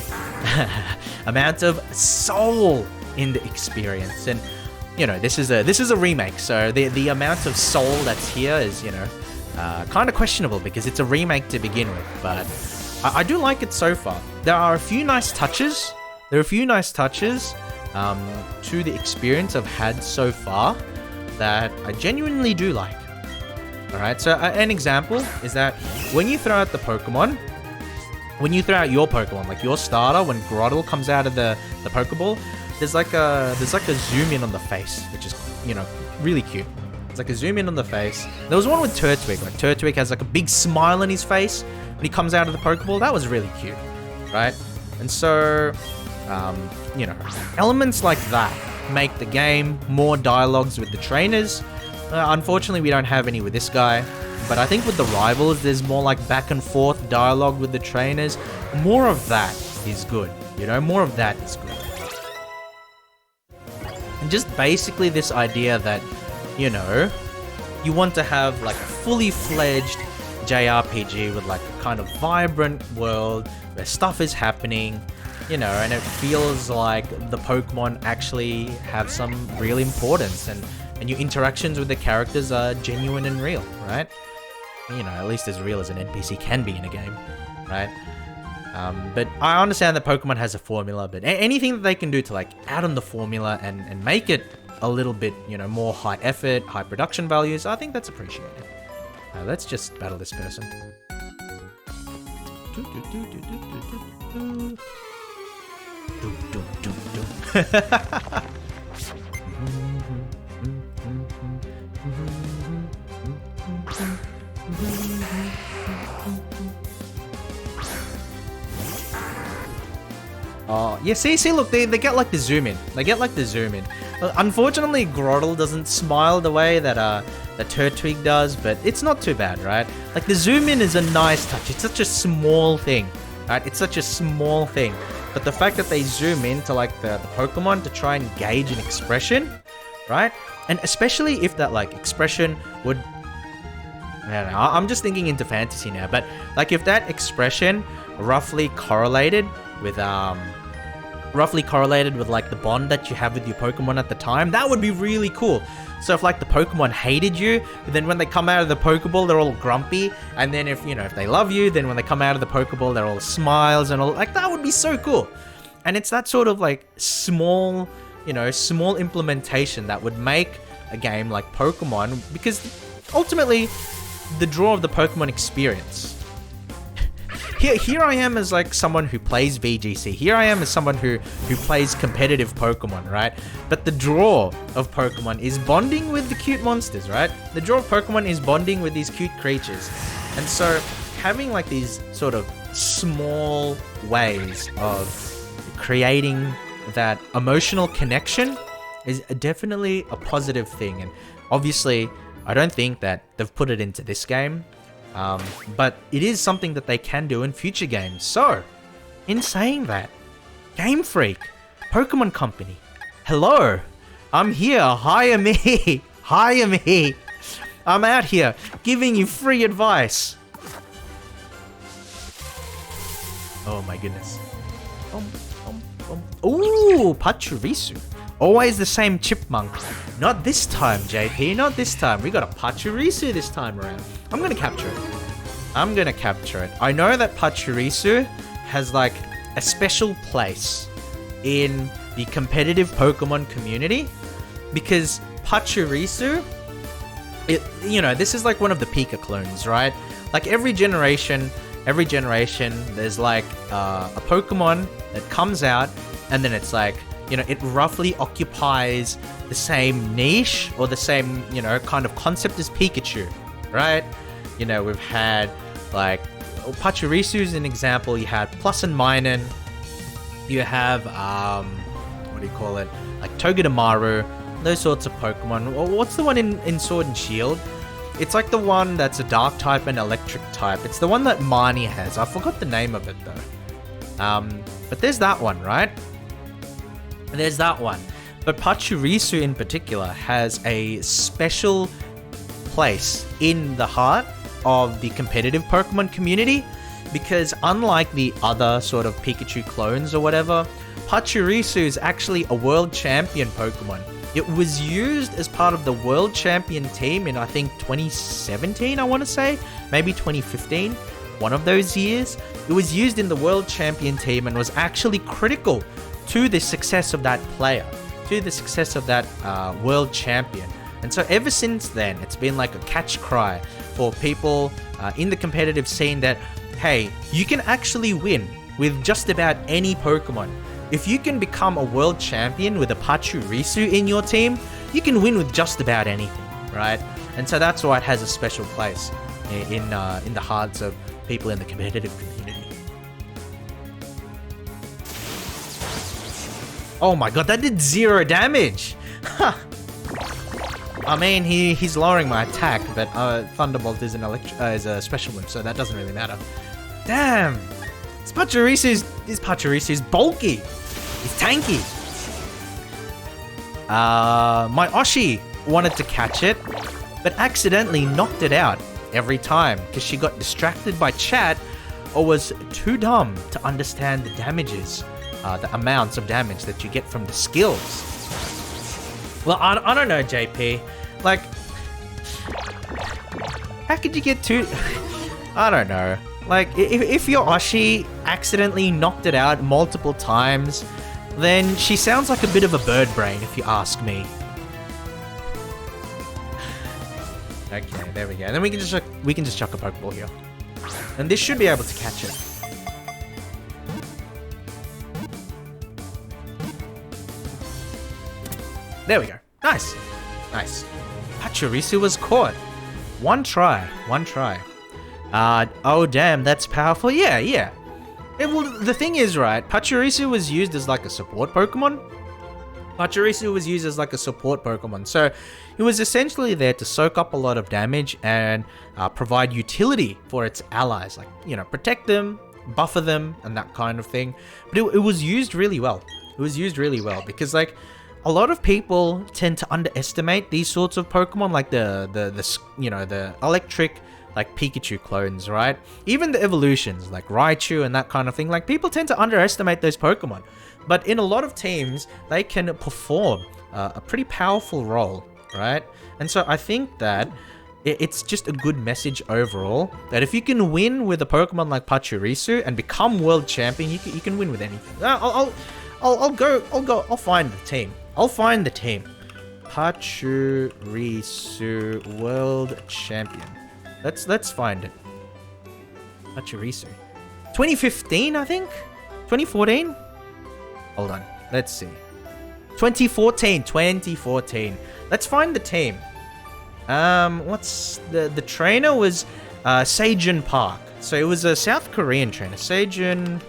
soul in the experience. And you know, this is a remake, so the amount of soul that's here is, you know, kind of questionable because it's a remake to begin with. But I do like it so far. There are a few nice touches. To the experience I've had so far that I genuinely do like. Alright, so an example is that when you throw out the Pokemon, when you throw out your Pokemon, like your starter, when Grotle comes out of the Pokeball, there's like a zoom in on the face, which is, you know, really cute. It's like a zoom in on the face. There was one with Turtwig, like Turtwig has like a big smile on his face when he comes out of the Pokeball. That was really cute, right? And so, you know, elements like that make the game more dialogues with the trainers. Unfortunately, we don't have any with this guy, but I think with the rivals, there's more like back and forth dialogue with the trainers. More of that is good, you know, more of that is good. And just basically this idea that, you know, you want to have like a fully fledged JRPG with like a kind of vibrant world where stuff is happening, you know, and it feels like the Pokemon actually have some real importance and your interactions with the characters are genuine and real, right? You know, at least as real as an NPC can be in a game, right? But I understand that Pokemon has a formula, but anything that they can do to like add on the formula and make it a little bit, you know, more high effort, high production values, I think that's appreciated. Let's just battle this person. Oh, yeah, see, look, they get like the zoom in. Unfortunately, Grotle doesn't smile the way that Turtwig does, but it's not too bad, right? Like, the zoom in is a nice touch. It's such a small thing, right? It's such a small thing. But the fact that they zoom in to, like, the Pokemon to try and gauge an expression, right? And especially if that, like, expression would... I don't know, I'm just thinking into fantasy now, but, like, if that expression roughly correlated with like the bond that you have with your Pokemon at the time, that would be really cool. So if like the Pokemon hated you, then when they come out of the Pokeball, they're all grumpy, and then if, you know, if they love you, then when they come out of the Pokeball, they're all smiles and all, like, that would be so cool. And it's that sort of like small, you know, small implementation that would make a game like Pokemon, because ultimately the draw of the Pokemon experience. Here I am as like someone who plays VGC. Here I am as someone who plays competitive Pokemon, right? But the draw of Pokemon is bonding with the cute monsters, right? The draw of Pokemon is bonding with these cute creatures. And so having like these sort of small ways of creating that emotional connection is definitely a positive thing. And obviously, I don't think that they've put it into this game. But it is something that they can do in future games. So, in saying that, Game Freak, Pokemon Company, hello, I'm here, hire me, hire me. I'm out here giving you free advice. Oh my goodness. Ooh, Pachirisu. Always the same chipmunk. Not this time, JP, not this time. We got a Pachirisu this time around. I'm gonna capture it. I'm gonna capture it. I know that Pachirisu has like a special place in the competitive Pokemon community because Pachirisu, this is like one of the Pika clones, right? Like every generation, there's like a Pokemon that comes out, and then it's like, it roughly occupies the same niche or the same, kind of concept as Pikachu, right? We've had like Pachirisu is an example. You had Plus and Minun. You have what do you call it? Like Togedemaru, those sorts of Pokemon. What's the one in Sword and Shield? It's like the one that's a dark type and electric type. It's the one that Marnie has. I forgot the name of it though. But there's that one, right? There's that one. But Pachirisu in particular has a special place in the heart of the competitive Pokemon community because unlike the other sort of Pikachu clones or whatever, Pachirisu is actually a world champion Pokemon. It was used as part of the world champion team in, I think, 2017, I want to say. Maybe 2015. One of those years. It was used in the world champion team and was actually critical to the success of that player. To the success of that world champion. And so ever since then, it's been like a catch cry for people in the competitive scene that, hey, you can actually win with just about any Pokemon. If you can become a world champion with a Pachirisu in your team, you can win with just about anything, right? And so that's why it has a special place in the hearts of people in the competitive community. Oh my god, that did 0 damage! Huh. I mean, he's lowering my attack, but Thunderbolt is a special move, so that doesn't really matter. Damn! This Pachirisu's bulky! He's tanky! My Oshi wanted to catch it, but accidentally knocked it out every time because she got distracted by chat or was too dumb to understand the damages, the amounts of damage that you get from the skills. Well, I don't know, JP. Like, how could you get too... I don't know. Like, if your Oshi accidentally knocked it out multiple times, then she sounds like a bit of a bird brain, if you ask me. Okay, there we go. And then we can just chuck a Pokeball here. And this should be able to catch it. There we go. Nice. Nice. Pachirisu was caught. One try. Oh damn, that's powerful. Yeah. Well, the thing is, right, Pachirisu was used as like a support Pokemon. So it was essentially there to soak up a lot of damage and provide utility for its allies. Like, protect them, buffer them, and that kind of thing. But it was used really well. Because, like, a lot of people tend to underestimate these sorts of Pokemon, like the electric, like Pikachu clones, right? Even the evolutions, like Raichu and that kind of thing. Like, people tend to underestimate those Pokemon. But in a lot of teams, they can perform a pretty powerful role, right? And so I think that it's just a good message overall that if you can win with a Pokemon like Pachirisu and become world champion, you can win with anything. I'll find the team. Pachirisu world champion. Let's find it. Pachirisu. 2015, I think? 2014? Hold on. Let's see. 2014. Let's find the team. What's the trainer was Seijun Park. So it was a South Korean trainer. Seijun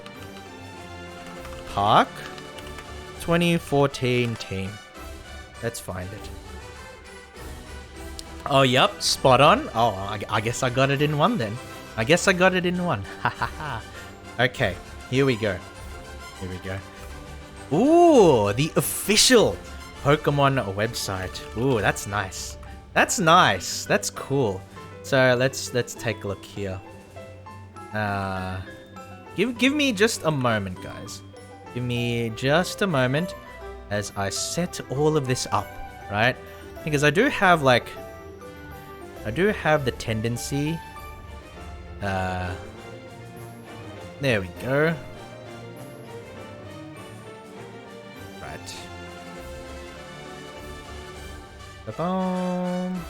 Park 2014 team. Let's find it. Oh, yep, spot on. Oh, I guess I got it in one then. Okay, here we go. Ooh, the official Pokemon website. Ooh, that's nice. That's cool. So let's take a look here. Give me just a moment, guys. Give me just a moment as I set all of this up, right? Because I do have the tendency There we go. Right. Ba-boom.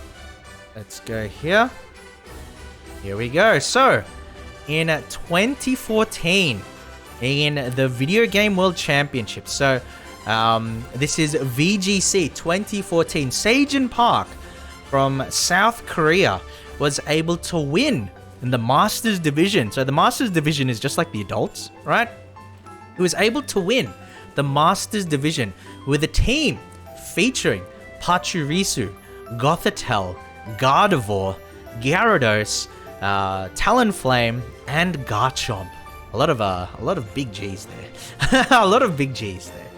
Let's go here. Here we go. So, in 2014, in the Video Game World Championship, so this is VGC 2014, Seijin Park from South Korea was able to win in the Masters Division. So the Masters Division is just like the adults, right? He was able to win the Masters Division with a team featuring Pachirisu, Gothitelle, Gardevoir, Gyarados, Talonflame, and Garchomp. A lot of big G's there. A lot of big G's there.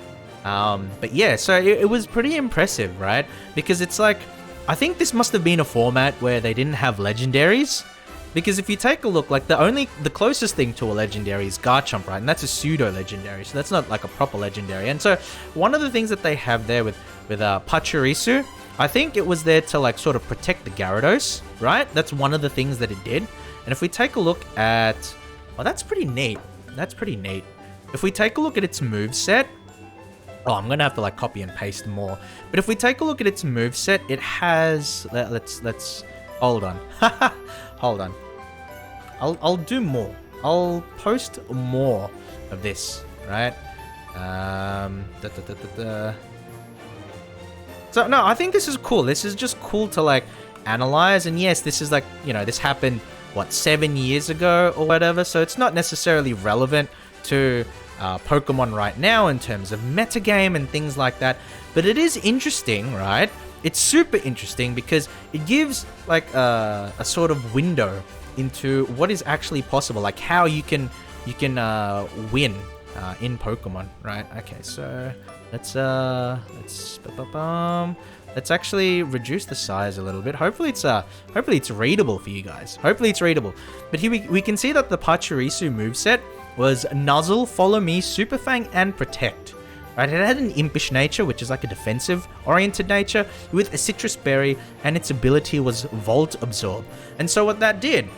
But yeah, so it was pretty impressive, right? Because it's like, I think this must have been a format where they didn't have legendaries. Because if you take a look, like the closest thing to a legendary is Garchomp, right? And that's a pseudo legendary, so that's not like a proper legendary. And so one of the things that they have there with Pachirisu, I think it was there to like sort of protect the Gyarados, right? That's one of the things that it did. And if we take a look at, well, that's pretty neat. That's pretty neat. If we take a look at its moveset, oh, I'm gonna have to like copy and paste more. But if we take a look at its moveset, it has, let's hold on. Hold on. I'll do more. I'll post more of this, right? So no, I think this is cool. This is just cool to like analyze. And yes, this is like, you know, this happened what, 7 years ago or whatever. So it's not necessarily relevant to Pokemon right now in terms of metagame and things like that. But it is interesting, right? It's super interesting because it gives like a sort of window into what is actually possible, like how you can win in Pokemon, right? Okay, so let's actually reduce the size a little bit. Hopefully it's readable for you guys. Hopefully it's readable. But here we can see that the Pachirisu moveset was Nuzzle, Follow Me, Super Fang, and Protect. Right, it had an impish nature, which is like a defensive-oriented nature, with a citrus berry, and its ability was Volt Absorb. And so what that did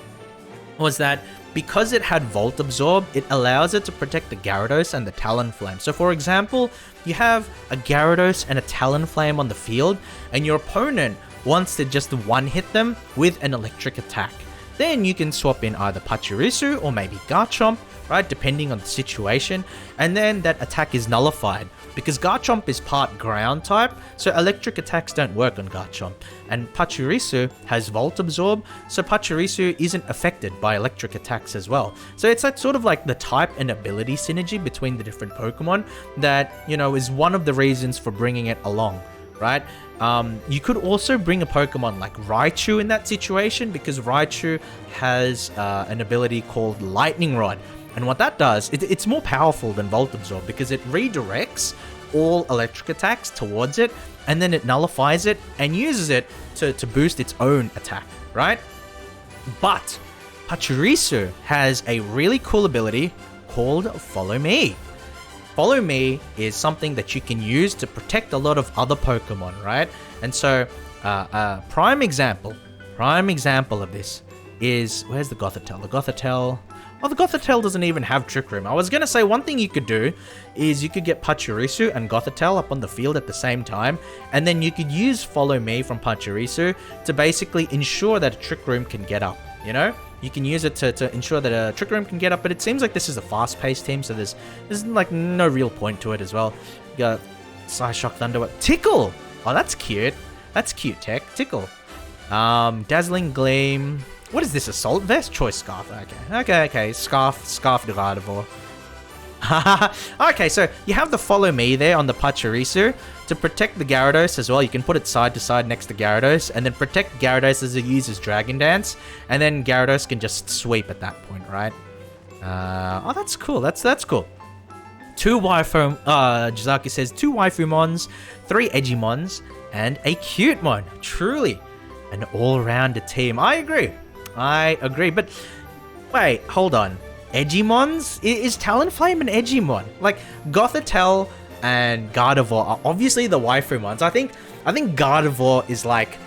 was that because it had Volt Absorb, it allows it to protect the Gyarados and the Talonflame. So for example, you have a Gyarados and a Talonflame on the field, and your opponent wants to just one-hit them with an electric attack. Then you can swap in either Pachirisu or maybe Garchomp, right, depending on the situation, and then that attack is nullified because Garchomp is part ground type, so electric attacks don't work on Garchomp, and Pachirisu has Volt Absorb, so Pachirisu isn't affected by electric attacks as well. So it's that sort of like the type and ability synergy between the different Pokemon that, you know, is one of the reasons for bringing it along, right? You could also bring a Pokemon like Raichu in that situation because Raichu has an ability called Lightning Rod. And what that does, it's more powerful than Volt Absorb because it redirects all electric attacks towards it, and then it nullifies it and uses it to boost its own attack, right? But Pachirisu has a really cool ability called Follow Me. Follow Me is something that you can use to protect a lot of other Pokemon, right? And so, prime example of this is, where's the Gothitelle? The Gothitelle doesn't even have Trick Room. I was going to say one thing you could do is you could get Pachirisu and Gothitelle up on the field at the same time, and then you could use Follow Me from Pachirisu to basically ensure that a Trick Room can get up, you know? You can use it to ensure that a Trick Room can get up, but it seems like this is a fast-paced team, so there's like no real point to it as well. You got Psyshock, Thunder, Tickle! Oh, that's cute. That's cute tech. Tickle. Dazzling Gleam. What is this? Assault Vest? Choice Scarf. Okay. Scarf de Gardevoir. Okay, so you have the Follow Me there on the Pachirisu to protect the Gyarados as well. You can put it side to side next to Gyarados and then protect Gyarados as it uses Dragon Dance, and then Gyarados can just sweep at that point, right? Oh, that's cool. That's cool. Jizaki says 2 Waifu Mons, 3 Edgymons, and a cute mon. Truly an all-rounded team. I agree, but wait, hold on. Edgymons? Is Talonflame an Edgymon? Like, Gothitelle and Gardevoir are obviously the Waifumons. I think Gardevoir is like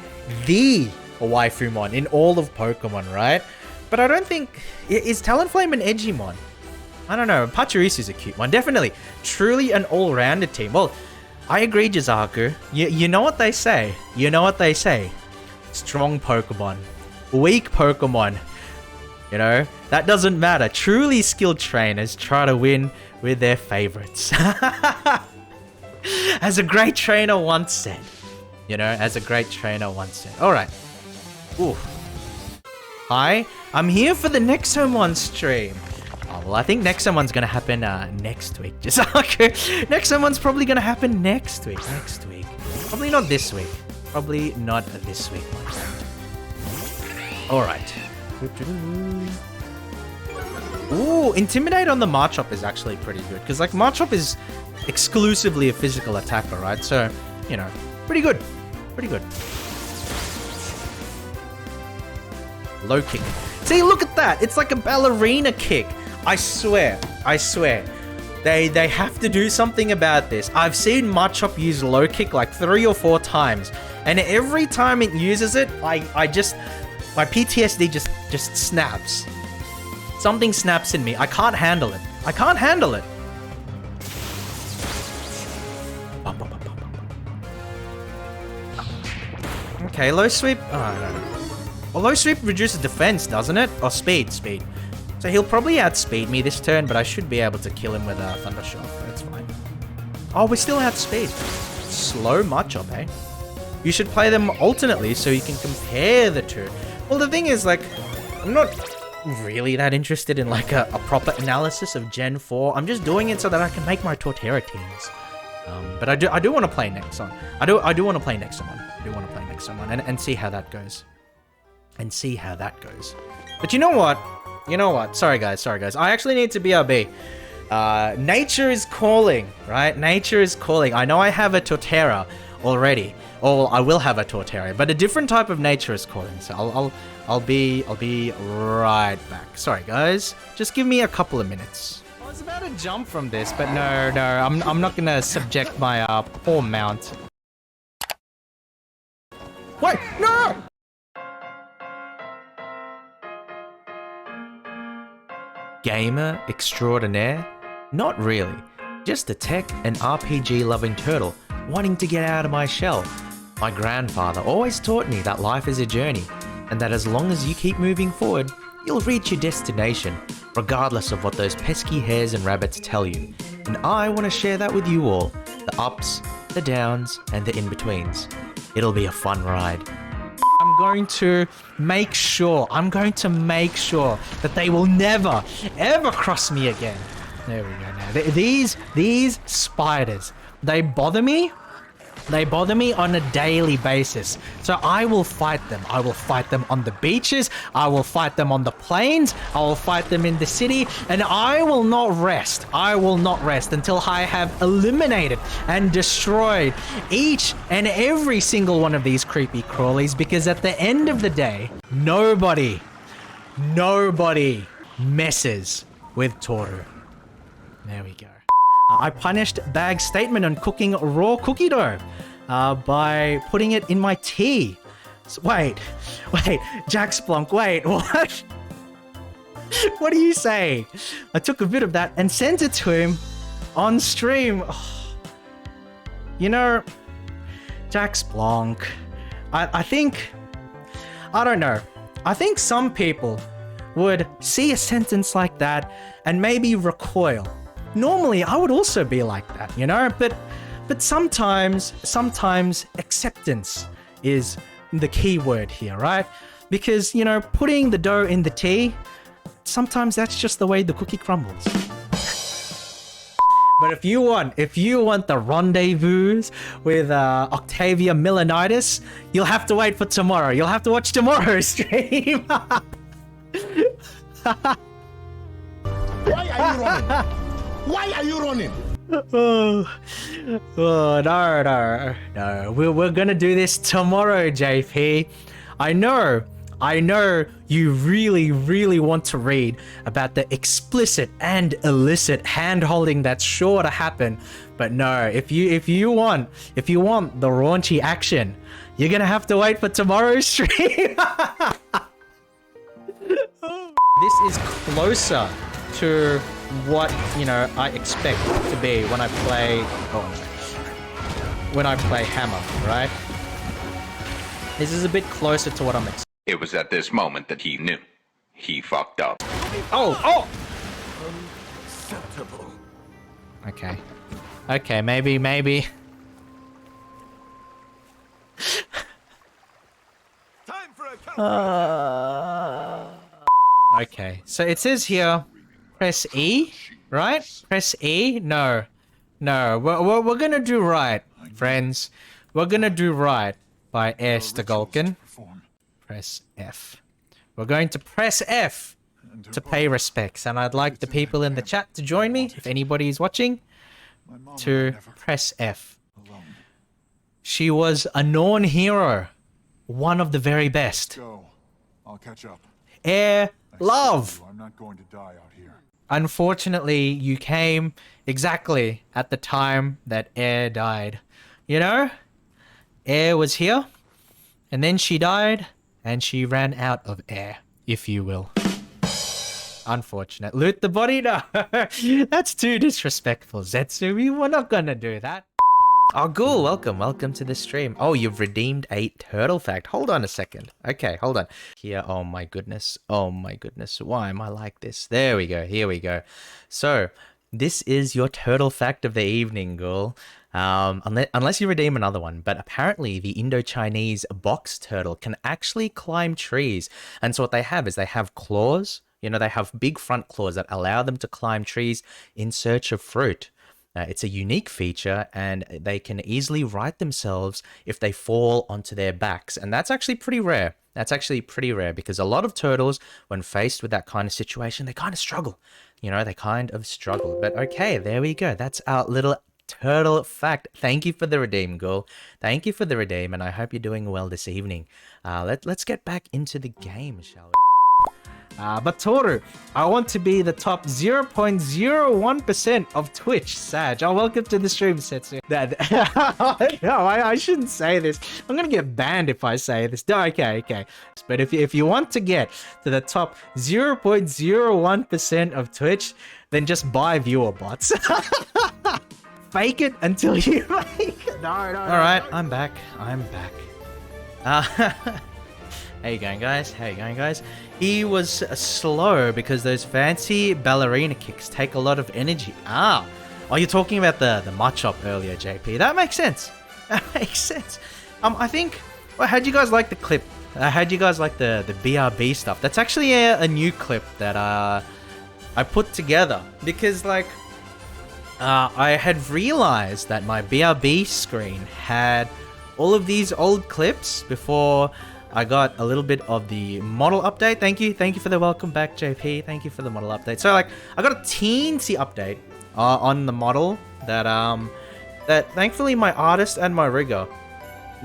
the Waifumon in all of Pokemon, right? But I don't think... Is Talonflame an edgy mon? I don't know. Pachirisu is a cute one. Definitely. Truly an all-rounded team. Well, I agree, Jizaku. You know what they say. You know what they say. Strong Pokemon. Weak Pokemon. You know, that doesn't matter. Truly skilled trainers try to win with their favorites. As a great trainer once said. You know, as a great trainer once said. Alright. Ooh. Hi, I'm here for the Nexomon stream. Oh, well, I think Nexomon's gonna happen next week. Just okay. Nexomon's probably gonna happen next week. Next week. Probably not this week. Probably not this week. Alright. Ooh, Intimidate on the Marchop is actually pretty good. Because, like, Marchop is exclusively a physical attacker, right? So, you know, pretty good. Pretty good. Low kick. See, look at that. It's like a ballerina kick. I swear. I swear. They have to do something about this. I've seen Machop use low kick like 3 or 4 times. And every time it uses it, I just... My PTSD just snaps. Something snaps in me. I can't handle it. I can't handle it. Okay, low sweep. Oh, no. Well, low sweep reduces defense, doesn't it? Or speed. So he'll probably outspeed me this turn, but I should be able to kill him with a Thunder Shock. That's fine. Oh, we still outspeed. Slow Machop, eh? You should play them alternately so you can compare the two. Well, the thing is, like, I'm not really that interested in, like, a proper analysis of Gen 4. I'm just doing it so that I can make my Torterra teams. But I do want to play Nexon. I do want to play Nexomon. I do want to play Nexomon and see how that goes. And see how that goes. But you know what? You know what? Sorry guys. I actually need to BRB. Nature is calling, right? Nature is calling. I know I have a Torterra already. Or I will have a Torterra, but a different type of nature is calling. So I'll be right back. Sorry guys. Just give me a couple of minutes. I was about to jump from this, but no, I'm not gonna subject my poor mount. Wait, no! Gamer extraordinaire? Not really. Just a tech and RPG loving turtle wanting to get out of my shell. My grandfather always taught me that life is a journey, and that as long as you keep moving forward, you'll reach your destination, regardless of what those pesky hares and rabbits tell you. And I want to share that with you all, the ups, the downs, and the in-betweens. It'll be a fun ride. I'm going to make sure that they will never, ever cross me again. There we go now. These spiders, they bother me. They bother me on a daily basis. So I will fight them. I will fight them on the beaches. I will fight them on the plains. I will fight them in the city. And I will not rest. I will not rest until I have eliminated and destroyed each and every single one of these creepy crawlies. Because at the end of the day, nobody messes with Torterra. There we go. I punished Bag's statement on cooking raw cookie dough by putting it in my tea. So, wait, Jack Splunk, wait, what? What do you say? I took a bit of that and sent it to him on stream. Oh, you know, Jack Splunk, I think, I don't know. I think some people would see a sentence like that and maybe recoil. Normally, I would also be like that, you know? But sometimes acceptance is the key word here, right? Because, you know, putting the dough in the tea, sometimes that's just the way the cookie crumbles. But if you want the rendezvous with Octavia Milanitis, you'll have to wait for tomorrow. You'll have to watch tomorrow's stream. Why are you running? Why are you running? Oh, no. We're gonna do this tomorrow, JP. I know you really want to read about the explicit and illicit hand-holding that's sure to happen. But no, if you want the raunchy action, you're gonna have to wait for tomorrow's stream. This is closer to what, you know, I expect to be when I play... Oh, no. When I play Hammer, right? This is a bit closer to what I'm expecting. It was at this moment that he knew. He fucked up. Oh! Okay. Okay, maybe. Okay, so it says here, press E, right? Press E? No. We're gonna do right, friends. We're gonna do right by Air Stagolkin. Press F. We're going to press F to pay respects, and I'd like the people in the chat to join me, if anybody is watching, to press F. She was a known hero, one of the very best. Go. I'll catch up. Air love. I'm not going to die out here. Unfortunately, you came exactly at the time that Air died. You know? Air was here, and then she died, and she ran out of air, if you will. Unfortunate. Loot the body? No. That's too disrespectful, Zetsu. We were not gonna do that. Oh, cool. Welcome to the stream. Oh, you've redeemed a turtle fact. Hold on a second. Okay, hold on. Here, oh my goodness. Why am I like this? There we go. Here we go. So, this is your turtle fact of the evening, Ghoul. Unless you redeem another one. But apparently, the Indo-Chinese box turtle can actually climb trees. And so what they have is they have claws. You know, they have big front claws that allow them to climb trees in search of fruit. It's a unique feature, and they can easily right themselves if they fall onto their backs. And that's actually pretty rare. That's actually pretty rare because a lot of turtles, when faced with that kind of situation, they kind of struggle. You know, they kind of struggle. But okay, there we go. That's our little turtle fact. Thank you for the redeem, Ghoul. Thank you for the redeem, and I hope you're doing well this evening. Let's get back into the game, shall we? But Toru, I want to be the top 0.01% of Twitch, Sag. Oh, welcome to the stream, Setsu. No, I shouldn't say this. I'm gonna get banned if I say this. No, okay. But if you want to get to the top 0.01% of Twitch, then just buy viewer bots. Fake it until you make it. No. Alright, I'm back. How you going, guys? He was slow because those fancy ballerina kicks take a lot of energy. Oh, you're talking about the Machop earlier, JP. That makes sense. I think... Well, how'd you guys like the clip? How'd you guys like the BRB stuff? That's actually a new clip that I put together. Because, like... I had realized that my BRB screen had all of these old clips before... I got a little bit of the model update. Thank you for the welcome back, JP. Thank you for the model update. So, like, I got a teensy update on the model that thankfully my artist and my rigger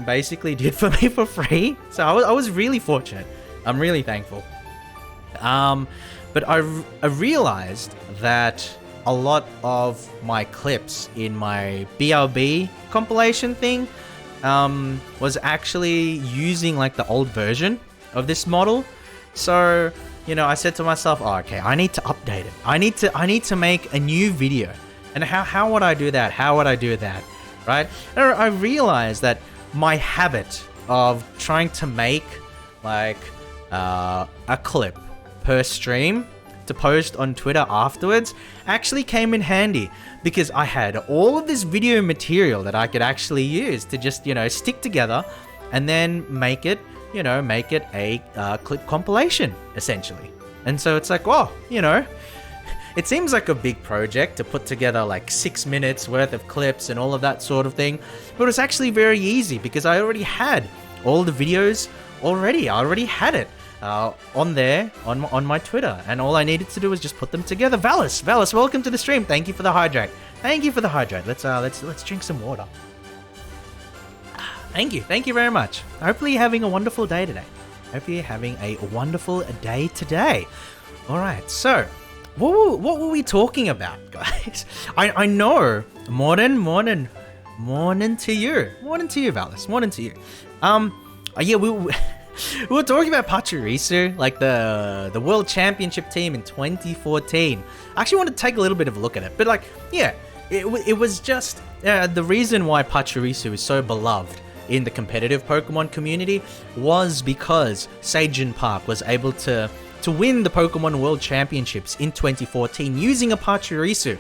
basically did for me for free. So I was really fortunate. I'm really thankful. But I realized that a lot of my clips in my BRB compilation thing was actually using like the old version of this model. So, you know, I said to myself, oh, okay, I need to update it. I need to make a new video. And how would I do that? Right? And I realized that my habit of trying to make like a clip per stream to post on Twitter afterwards actually came in handy, because I had all of this video material that I could actually use to just, you know, stick together and then make it a clip compilation, essentially. And so it's like, well, you know, it seems like a big project to put together like 6 minutes worth of clips and all of that sort of thing, but it's actually very easy because I already had all the videos already. I already had it on there on my Twitter, and all I needed to do was just put them together. Valis, welcome to the stream. Thank you for the hydrate. Let's drink some water. Thank you very much. Hopefully you're having a wonderful day today. All right, so what were we talking about, guys? I know. Morning to you, Valis. Morning to you. Yeah, We were talking about Pachirisu, like the World Championship team in 2014. I actually want to take a little bit of a look at it. But like, yeah, it was just the reason why Pachirisu is so beloved in the competitive Pokemon community was because Seijin Park was able to win the Pokemon World Championships in 2014 using a Pachirisu.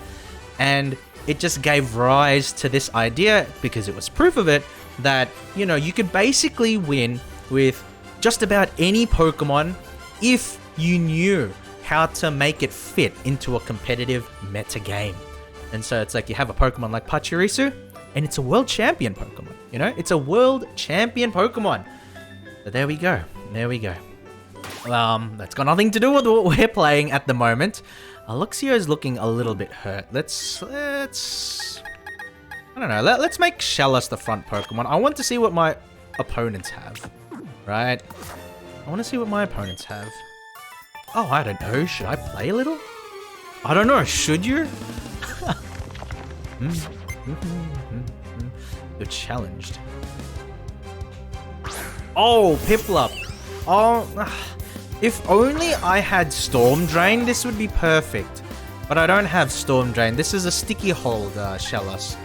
And it just gave rise to this idea, because it was proof of it, that, you know, you could basically win with just about any Pokemon if you knew how to make it fit into a competitive meta game. And so it's like you have a Pokemon like Pachirisu, and it's a world champion Pokemon, you know? It's a world champion Pokemon. So there we go. There we go. That's got nothing to do with what we're playing at the moment. Luxio's looking a little bit hurt. Let's I don't know. Let's make Shellos the front Pokemon. I want to see what my opponents have. Right? I want to see what my opponents have. Oh, I don't know. Should I play a little? I don't know. Should you? You're challenged. Oh, Piplup. Oh, if only I had Storm Drain, this would be perfect. But I don't have Storm Drain. This is a sticky hold, Shellos.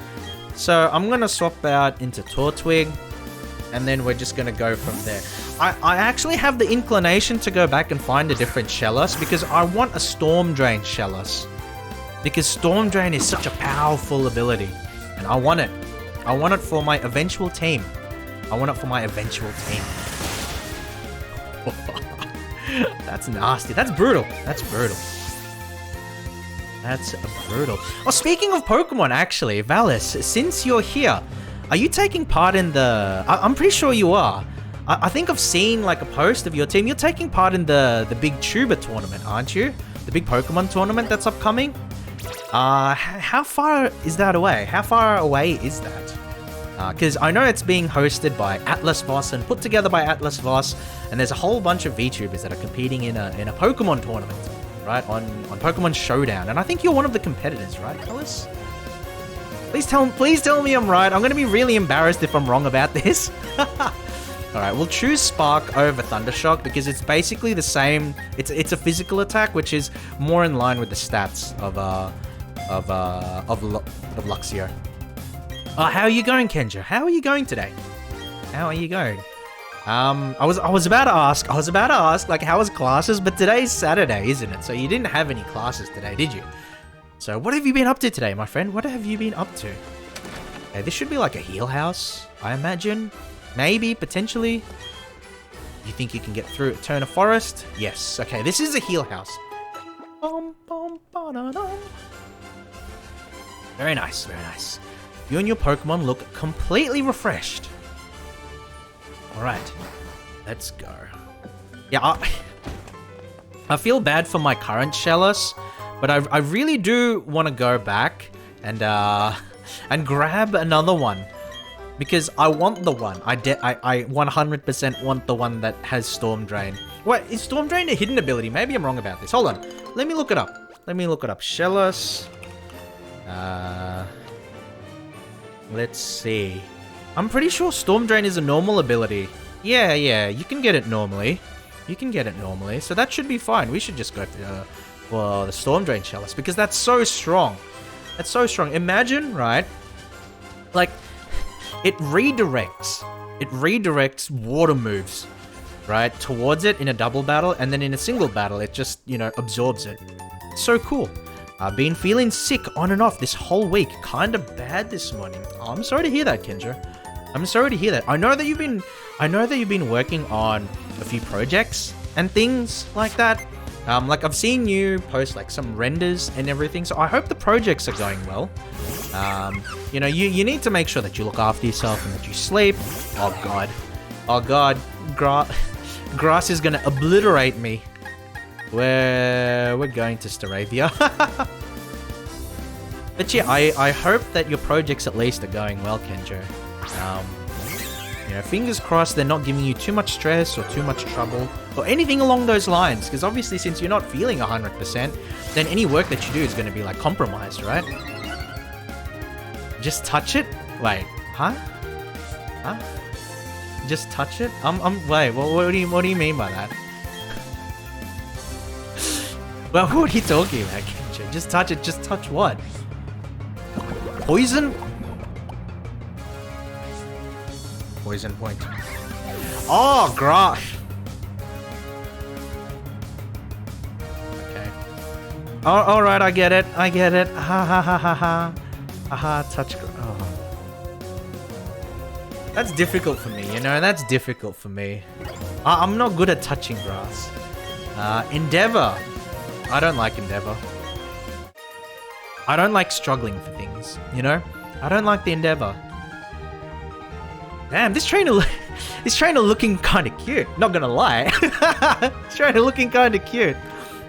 So I'm going to swap out into Tortwig, and then we're just going to go from there. I actually have the inclination to go back and find a different Shellos, because I want a Storm Drain Shellos. Because Storm Drain is such a powerful ability, and I want it. I want it for my eventual team. I want it for my eventual team. That's nasty. That's brutal. That's brutal. That's brutal. Oh, speaking of Pokemon, actually, Valis, since you're here, are you taking part in the... I'm pretty sure you are. I think I've seen like a post of your team. You're taking part in the big Tuber tournament, aren't you? The big Pokemon tournament that's upcoming? How far is that away? How far away is that? Because I know it's being hosted by Atlas Voss and put together by Atlas Voss, and there's a whole bunch of VTubers that are competing in a Pokemon tournament, right? On Pokemon Showdown, and I think you're one of the competitors, right, Alice? Please tell me I'm right. I'm gonna be really embarrassed if I'm wrong about this. All right, we'll choose Spark over Thundershock because it's basically the same. It's a physical attack, which is more in line with the stats of Luxio. How are you going, Kenja? How are you going today? How are you going? I was about to ask, like, how was classes? But today's Saturday, isn't it? So you didn't have any classes today, did you? So what have you been up to today, my friend? What have you been up to? Okay, this should be like a heal house, I imagine. Maybe, potentially. You think you can get through Eterna Forest? Yes. Okay, this is a heal house. Very nice, very nice. You and your Pokemon look completely refreshed. Alright, let's go. Yeah, I feel bad for my current Shellos, but I really do want to go back and grab another one. Because I want the one. I 100% want the one that has Storm Drain. Wait, is Storm Drain a hidden ability? Maybe I'm wrong about this. Hold on. Let me look it up. Shellos. Let's see. I'm pretty sure Storm Drain is a normal ability. Yeah, you can get it normally. So that should be fine. We should just go for the Storm Drain Shellos because that's so strong. Imagine, right? Like, it redirects water moves, right, towards it in a double battle, and then in a single battle, it just, absorbs it. So cool. I've been feeling sick on and off this whole week. Kind of bad this morning. Oh, I'm sorry to hear that, Kendra. I'm sorry to hear that. I know that you've been working on a few projects and things like that. Like I've seen you post like some renders and everything, so I hope the projects are going well. You need to make sure that you look after yourself and that you sleep. Oh god, grass is gonna obliterate me. We're going to Staravia. But yeah, I hope that your projects at least are going well, Kenjo. Fingers crossed they're not giving you too much stress or too much trouble or anything along those lines. Because obviously, since you're not feeling 100%, then any work that you do is going to be like compromised, right? Just touch it? Wait, huh? just touch it? Wait, what do you mean by that? Well, what are you talking about, Kenjo? Just touch it. Just touch what? Poison? Poison point. Oh, grass. Okay. Oh, all right. I get it. I get it. Ha ha ha ha ha. Aha, touch. Oh. That's difficult for me. You know, that's difficult for me. I'm not good at touching grass. Endeavor. I don't like Endeavor. I don't like struggling for things, you know? I don't like the Endeavor. Damn, this trainer looking kind of cute. Not gonna lie. This trainer looking kind of cute.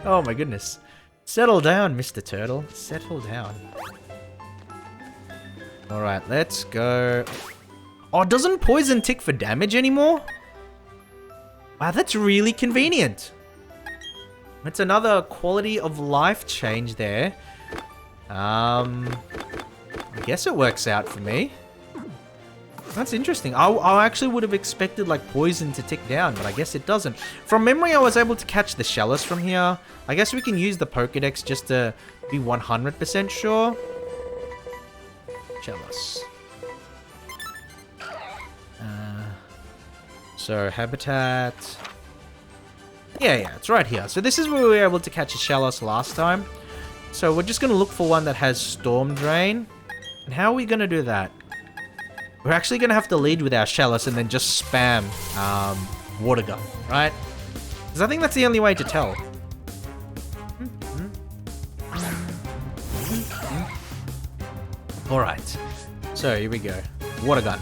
Oh my goodness. Settle down, Mr. Turtle. Settle down. Alright, let's go. Oh, doesn't poison tick for damage anymore? Wow, that's really convenient. It's another quality of life change there. I guess it works out for me. That's interesting. I actually would have expected like poison to tick down, but I guess it doesn't. From memory, I was able to catch the Shellos from here. I guess we can use the Pokedex just to be 100% sure. Shellos. So habitat. Yeah, it's right here. So this is where we were able to catch a Shellos last time. So we're just going to look for one that has Storm Drain. And how are we going to do that? We're actually going to have to lead with our Shellos and then just spam Water Gun, right? Because I think that's the only way to tell. Alright. So here we go. Water Gun.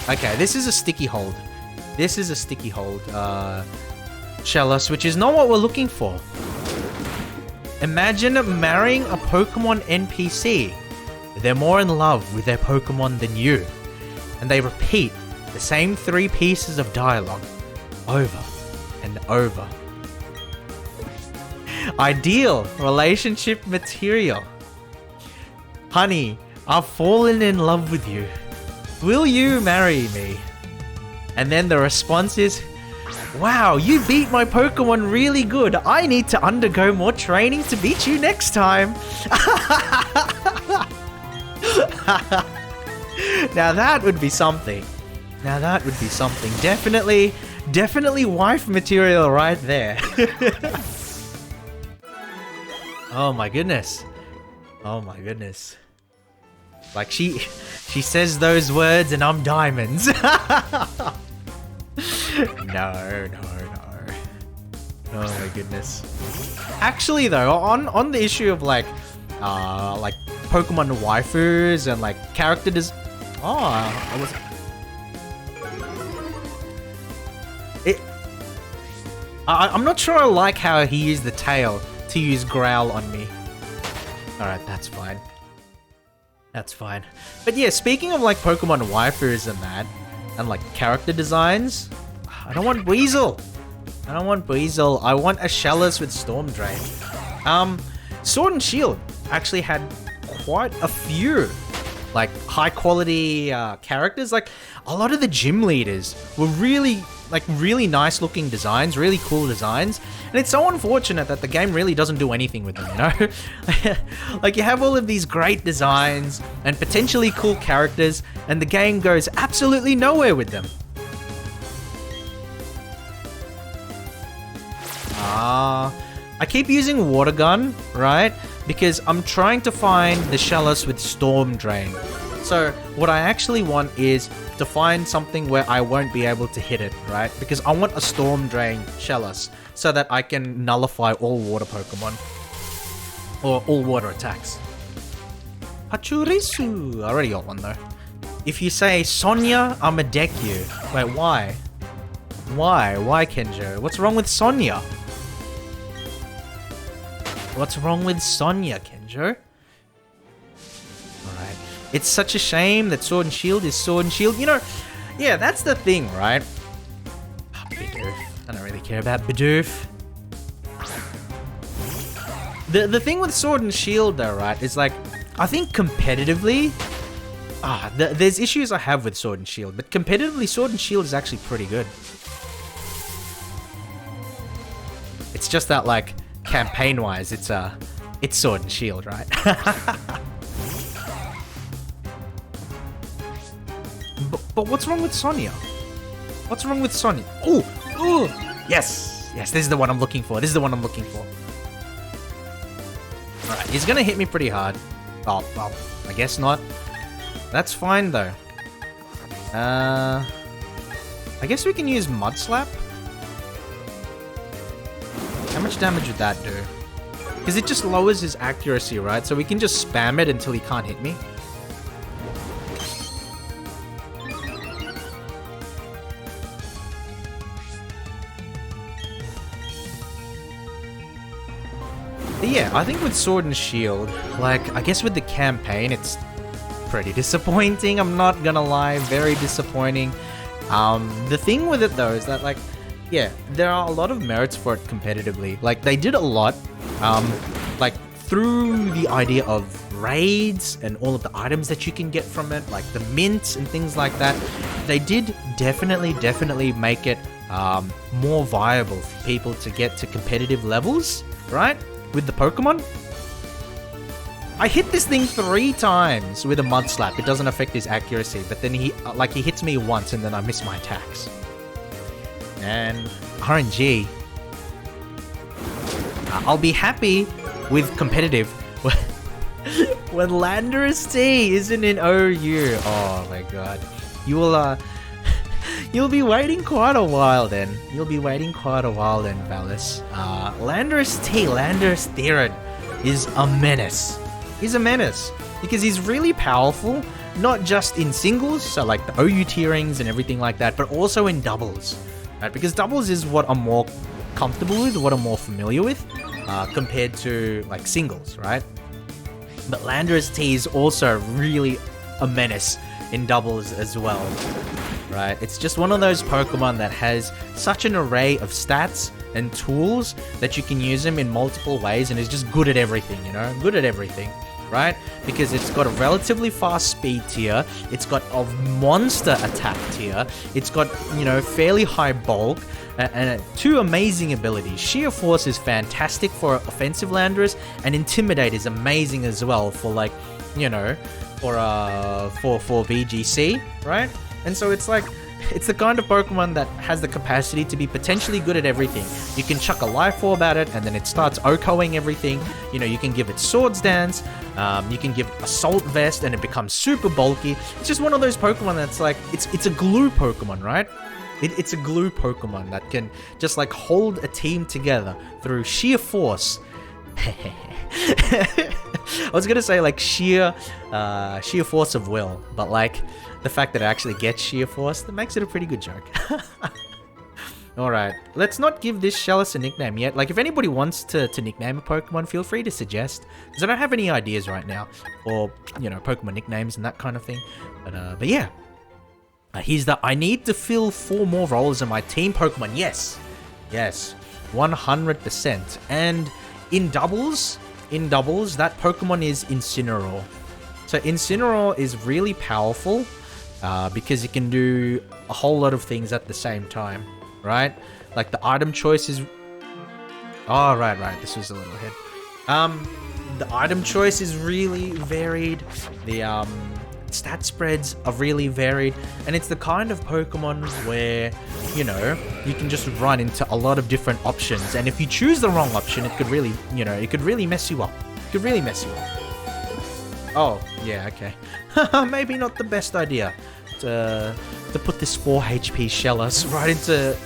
Okay, this is a sticky hold. This is a sticky hold. Shellos, which is not what we're looking for. Imagine marrying a Pokemon NPC. They're more in love with their Pokemon than you. And they repeat the same 3 pieces of dialogue over and over. Ideal relationship material. Honey, I've fallen in love with you. Will you marry me? And then the response is, wow, you beat my Pokemon really good. I need to undergo more training to beat you next time. Now that would be something. Now that would be something. Definitely wife material right there. Oh my goodness. Oh my goodness. Like she says those words and I'm diamonds. No. Oh my goodness. Actually though, on the issue of like Pokemon waifus and like character I'm not sure I like how he used the tail to use Growl on me. Alright, that's fine. That's fine. But yeah, speaking of like Pokemon waifus and that, and like character designs, I don't want Weasel. I don't want Weasel. I want a Shellos with Storm Drain. Sword and Shield actually had quite a few like high quality characters. Like a lot of the gym leaders were really nice looking designs, really cool designs, and it's so unfortunate that the game really doesn't do anything with them, you know? Like you have all of these great designs and potentially cool characters and the game goes absolutely nowhere with them. I keep using Water Gun, right? Because I'm trying to find the Shellos with Storm Drain. So what I actually want is to find something where I won't be able to hit it, right? Because I want a Storm Drain Shellos so that I can nullify all water Pokemon. Or all water attacks. Pachirisu! I already got one though. If you say Sonia, I'ma deck you. Wait, why? Why? Why, Kenjo? What's wrong with Sonia? What's wrong with Sonia, Kenjo? Alright. It's such a shame that Sword and Shield is Sword and Shield. You know, yeah, that's the thing, right? Bidoof. I don't really care about Bidoof. The thing with Sword and Shield though, right, is like, I think competitively, there's issues I have with Sword and Shield, but competitively, Sword and Shield is actually pretty good. It's just that, like, campaign-wise, it's Sword and Shield, right? but what's wrong with Sonya? What's wrong with Sonya? Ooh! Yes! Yes, this is the one I'm looking for. This is the one I'm looking for. Alright, he's gonna hit me pretty hard. Oh, well, I guess not. That's fine, though. I guess we can use Mud Slap. How much damage would that do? Because it just lowers his accuracy, right? So we can just spam it until he can't hit me. But yeah, I think with Sword and Shield, like, I guess with the campaign, it's pretty disappointing. I'm not gonna lie, very disappointing. The thing with it, though, is that, like, yeah, there are a lot of merits for it competitively. Like, they did a lot, like, through the idea of raids and all of the items that you can get from it, like the mints and things like that. They did definitely make it more viable for people to get to competitive levels, right? With the Pokemon. I hit this thing 3 times with a Mud Slap. It doesn't affect his accuracy, but then he hits me once and then I miss my attacks. And RNG. I'll be happy with competitive when Landorus T isn't in OU. Oh my god. You will you'll be waiting quite a while then. You'll be waiting quite a while then, Valis. Landorus T, Landorus Theron is a menace. He's a menace because he's really powerful, not just in singles, so like the OU tierings and everything like that, but also in doubles, right? Because doubles is what I'm more comfortable with, what I'm more familiar with, compared to like singles, right? But Landorus T is also really a menace in doubles as well, right? It's just one of those Pokemon that has such an array of stats and tools that you can use him in multiple ways and is just good at everything, you know? Good at everything, right? Because it's got a relatively fast speed tier, it's got a monster attack tier, it's got, you know, fairly high bulk, and 2 amazing abilities. Sheer Force is fantastic for offensive Landorus, and Intimidate is amazing as well for, like, you know, for VGC, right? And so it's like, it's the kind of Pokemon that has the capacity to be potentially good at everything. You can chuck a Life Orb at it, and then it starts OHKOing everything. You know, you can give it Swords Dance, you can give it Assault Vest, and it becomes super bulky. It's just one of those Pokemon that's like, it's a glue Pokemon, right? It's a glue Pokemon that can just like hold a team together through sheer force. I was gonna say like sheer force of will, but like the fact that it actually gets sheer force, that makes it a pretty good joke. Alright, let's not give this Shellis a nickname yet. Like, if anybody wants to nickname a Pokemon, feel free to suggest, because I don't have any ideas right now, or, you know, Pokemon nicknames and that kind of thing. But yeah. Here's the, I need to fill 4 more roles in my team Pokemon. Yes. Yes. 100%. And in doubles, that Pokemon is Incineroar. So Incineroar is really powerful because it can do a whole lot of things at the same time, right? Like the item choice is... Oh, right. This was a little ahead. The item choice is really varied. The stat spreads are really varied, and it's the kind of Pokemon where, you know, you can just run into a lot of different options, and if you choose the wrong option, it could really, you know, it could really mess you up. It could really mess you up. Oh, yeah, okay. Maybe not the best idea to put this 4 HP Shellis right into,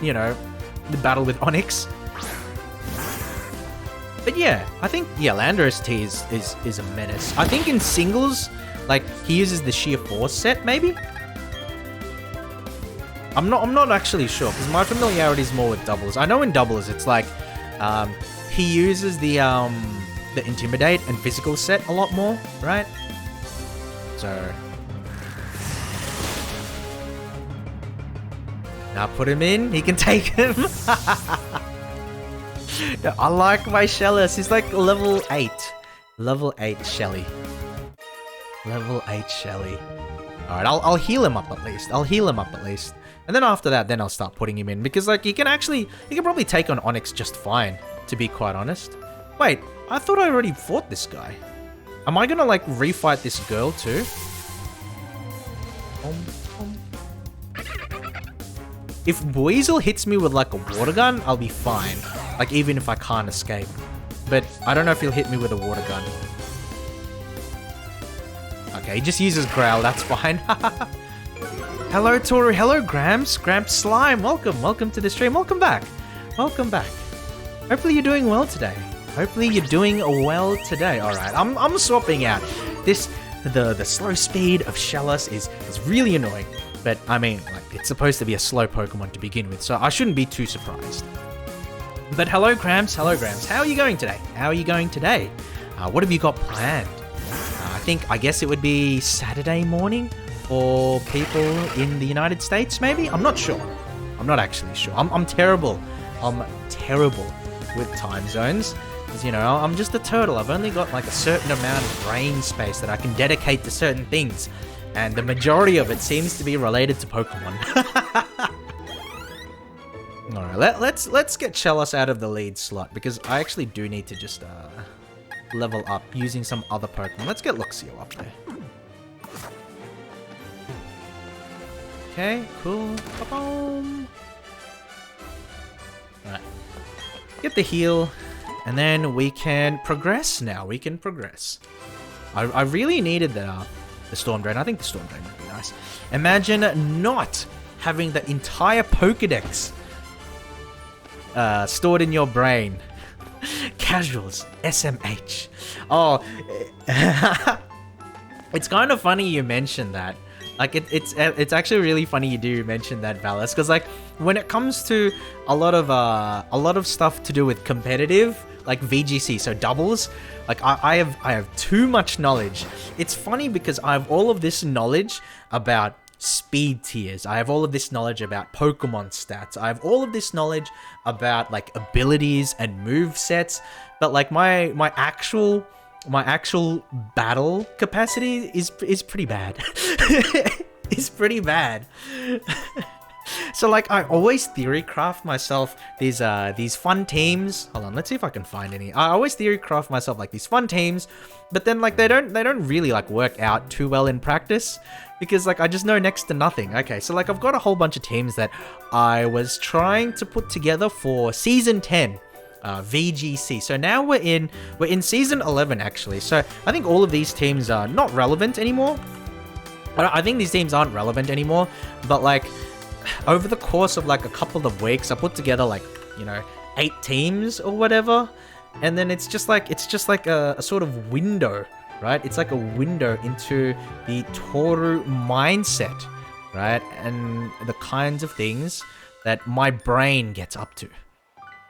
you know, the battle with Onix. But yeah, I think, yeah, Landorus T is a menace. I think in singles, like, he uses the Sheer Force set, maybe? I'm not actually sure, because my familiarity is more with doubles. I know in doubles, it's like, he uses the Intimidate and Physical set a lot more, right? So... Now put him in, he can take him. I like my Shellis, he's like level 8. Level 8 Shelly. Level 8 Shelly. Alright, I'll heal him up at least. I'll heal him up at least. And then after that, then I'll start putting him in. Because, like, he can probably take on Onyx just fine, to be quite honest. Wait, I thought I already fought this guy. Am I gonna, like, refight this girl too? If Weasel hits me with, like, a water gun, I'll be fine. Like, even if I can't escape. But I don't know if he'll hit me with a water gun. Okay, he just uses Growl, that's fine. Hello, Toru. Hello, Gramps. Gramps Slime. Welcome to the stream. Welcome back. Welcome back. Hopefully you're doing well today. Hopefully you're doing well today. Alright, I'm swapping out. The slow speed of Shellos is really annoying. But, I mean, like, it's supposed to be a slow Pokemon to begin with, so I shouldn't be too surprised. But hello, Gramps. Hello, Gramps. How are you going today? How are you going today? What have you got planned? I guess it would be Saturday morning for people in the United States, maybe? I'm not sure. I'm not actually sure. I'm terrible. I'm terrible with time zones. Because, you know, I'm just a turtle. I've only got, like, a certain amount of brain space that I can dedicate to certain things. And the majority of it seems to be related to Pokemon. Alright, let's get Shellos out of the lead slot. Because I actually do need to just level up using some other Pokemon. Let's get Luxio up there. Okay, cool. Ba-boom. Alright. Get the heal. And then we can progress now. We can progress. I really needed the Storm Drain. I think the Storm Drain would be nice. Imagine not having the entire Pokedex stored in your brain. Casuals, SMH. Oh, it's kind of funny you mentioned that. Like, it's actually really funny you do mention that, Valis, because, like, when it comes to a lot of stuff to do with competitive, like VGC, so doubles, like I have too much knowledge. It's funny because I have all of this knowledge about speed tiers. I have all of this knowledge about Pokemon stats. I have all of this knowledge about, like, abilities and move sets, but, like, my actual battle capacity is pretty bad. It's pretty bad. So, like, I always theory craft myself these fun teams. Hold on, let's see if I can find any. I always theory craft myself, like, these fun teams, but then, like, they don't really, like, work out too well in practice because, like, I just know next to nothing. Okay, so, like, I've got a whole bunch of teams that I was trying to put together for season 10. VGC. So now we're in season 11 actually. So I think all of these teams are not relevant anymore. I think these teams aren't relevant anymore, but, like, over the course of, like, a couple of weeks, I put together, like, you know, 8 teams or whatever, and then it's just like a sort of window, right? It's like a window into the Toru mindset, right? And the kinds of things that my brain gets up to.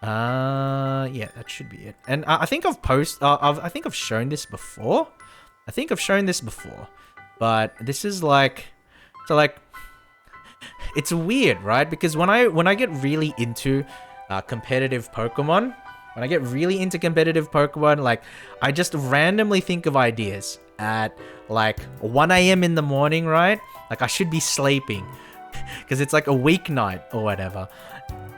Yeah, that should be it. And I think I think I've shown this before. But this is like, so, like, it's weird, right? Because when I get really into competitive Pokemon, like, I just randomly think of ideas at, like, 1 a.m. in the morning, right? Like, I should be sleeping because it's like a weeknight or whatever.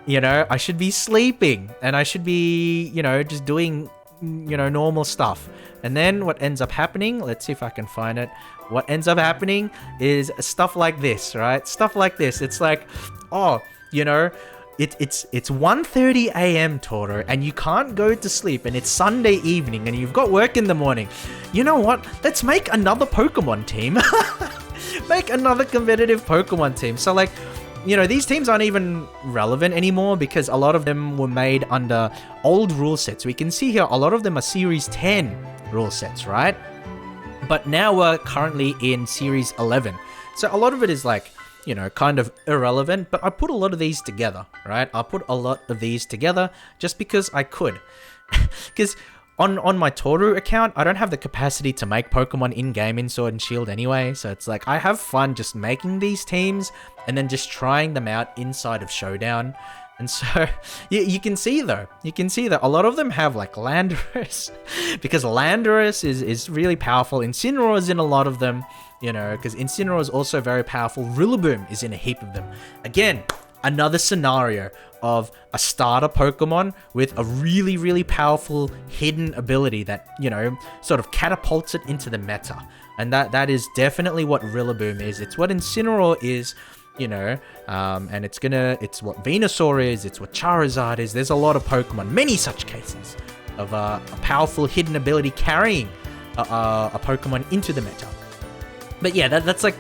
You know, I should be sleeping and I should be, you know, just doing, you know, normal stuff. And then what ends up happening, let's see if I can find it. What ends up happening is stuff like this, right? Stuff like this. It's like, oh, you know, it's 1:30 a.m. Toru, and you can't go to sleep, and it's Sunday evening, and you've got work in the morning. You know what? Let's make another Pokemon team. Make another competitive Pokemon team. So, like, you know, these teams aren't even relevant anymore because a lot of them were made under old rule sets. We can see here a lot of them are Series 10 rule sets, right? But now we're currently in Series 11. So a lot of it is, like, you know, kind of irrelevant, but I put a lot of these together, right? I put a lot of these together just because I could. Because on my Toru account, I don't have the capacity to make Pokemon in-game in Sword and Shield anyway, so it's like I have fun just making these teams and then just trying them out inside of Showdown. And so you can see though, a lot of them have like Landorus, because Landorus is really powerful. Incineroar is in a lot of them, you know, because Incineroar is also very powerful. Rillaboom is in a heap of them. Again, another scenario of a starter Pokemon with a really, really powerful hidden ability that, you know, sort of catapults it into the meta. And that is definitely what Rillaboom is. It's what Incineroar is, you know, and it's what Venusaur is, it's what Charizard is. There's a lot of Pokemon, many such cases of a powerful hidden ability carrying a Pokemon into the meta. But yeah, that's like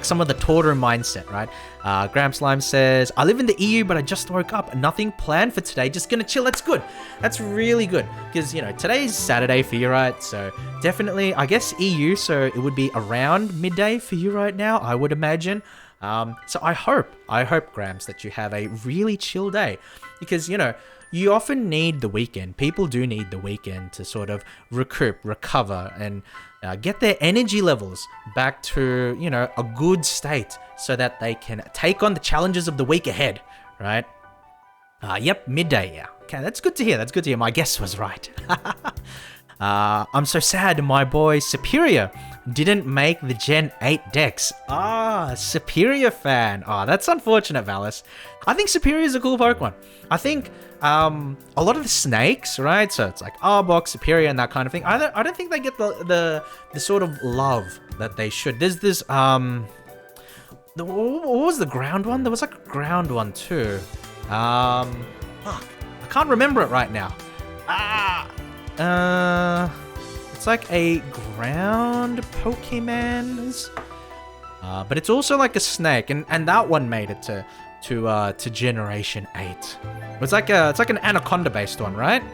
some of the Torterra mindset, right? Graham Slime says, I live in the EU, but I just woke up. Nothing planned for today. Just gonna chill. That's good. That's really good. Because, you know, today's Saturday for you, right? So definitely, I guess EU, so it would be around midday for you right now, I would imagine. So I hope, Grams, that you have a really chill day. Because, you know, you often need the weekend. People do need the weekend to sort of recoup, recover, and get their energy levels back to, you know, a good state so that they can take on the challenges of the week ahead, right? Yep, midday, yeah. Okay, that's good to hear. My guess was right. I'm so sad my boy Superior didn't make the Gen 8 Dex. Superior fan. That's unfortunate, Valis. I think Superior is a cool Pokemon. I think a lot of the snakes, right? So it's like Arbok, Superior, and that kind of thing. I don't think they get the sort of love that they should. There's this what was the ground one? There was like a ground one too. Fuck, I can't remember it right now. It's like a ground Pokemon, but it's also like a snake, and that one made it to Generation 8. It's like an Anaconda based one, right?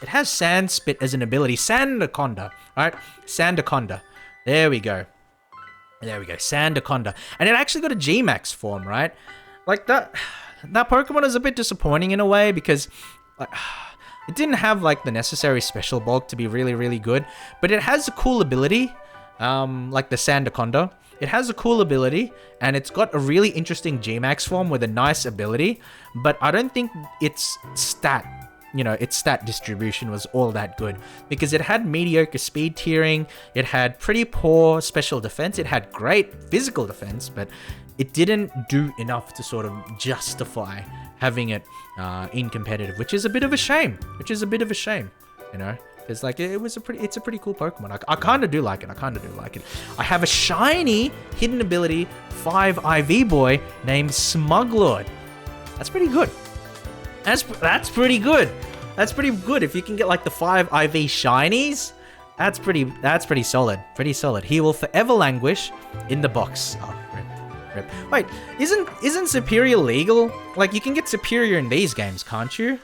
It has Sand Spit as an ability. Sandaconda, right? Sandaconda. There we go. Sandaconda, and it actually got a G-Max form, right? Like that Pokemon is a bit disappointing in a way because like, it didn't have like the necessary special bulk to be really, really good, but it has a cool ability, like the Sandaconda. It has a cool ability, and it's got a really interesting G-Max form with a nice ability, but I don't think its stat distribution was all that good because it had mediocre speed tiering, it had pretty poor special defense, it had great physical defense, but it didn't do enough to sort of justify having it in competitive, which is a bit of a shame. You know, because like it's a pretty cool Pokemon. I kind of do like it. I have a shiny hidden ability 5 IV boy named Smuglord. That's pretty good. That's pretty good. If you can get like the 5 IV shinies, that's pretty solid. He will forever languish in the box. Rip. Wait, isn't Superior legal? Like, you can get Superior in these games, can't you?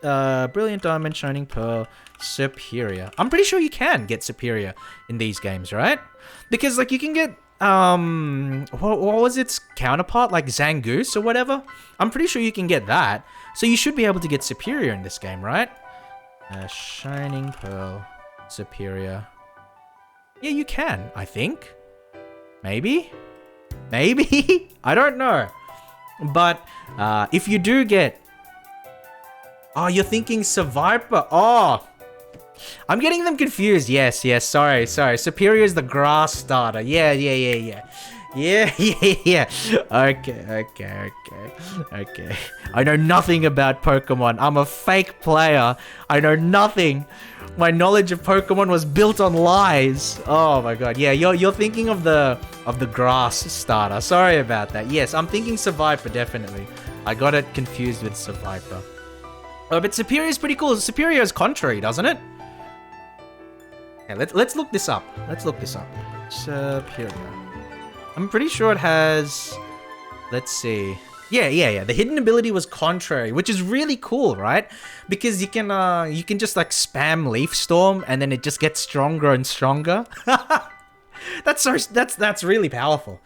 Brilliant Diamond, Shining Pearl, Superior. I'm pretty sure you can get Superior in these games, right? Because, like, you can get, what was its counterpart? Like, Zangoose or whatever? I'm pretty sure you can get that. So you should be able to get Superior in this game, right? Shining Pearl, Superior. Yeah, you can, I think. Maybe? I don't know. But if you do get... Oh, you're thinking Seviper. Oh, I'm getting them confused. Yes. Sorry. Superior is the grass starter. Yeah. Okay. I know nothing about Pokemon. I'm a fake player. I know nothing. My knowledge of Pokemon was built on lies. Oh my god. Yeah, you're thinking of the grass starter. Sorry about that. Yes, I'm thinking Seviper, definitely. I got it confused with Seviper. Oh, but Superior is pretty cool. Superior is contrary, doesn't it? Okay, let's look this up. Superior. I'm pretty sure it has... Let's see. Yeah. The hidden ability was contrary, which is really cool, right? Because you can just like spam Leaf Storm and then it just gets stronger and stronger. That's really powerful.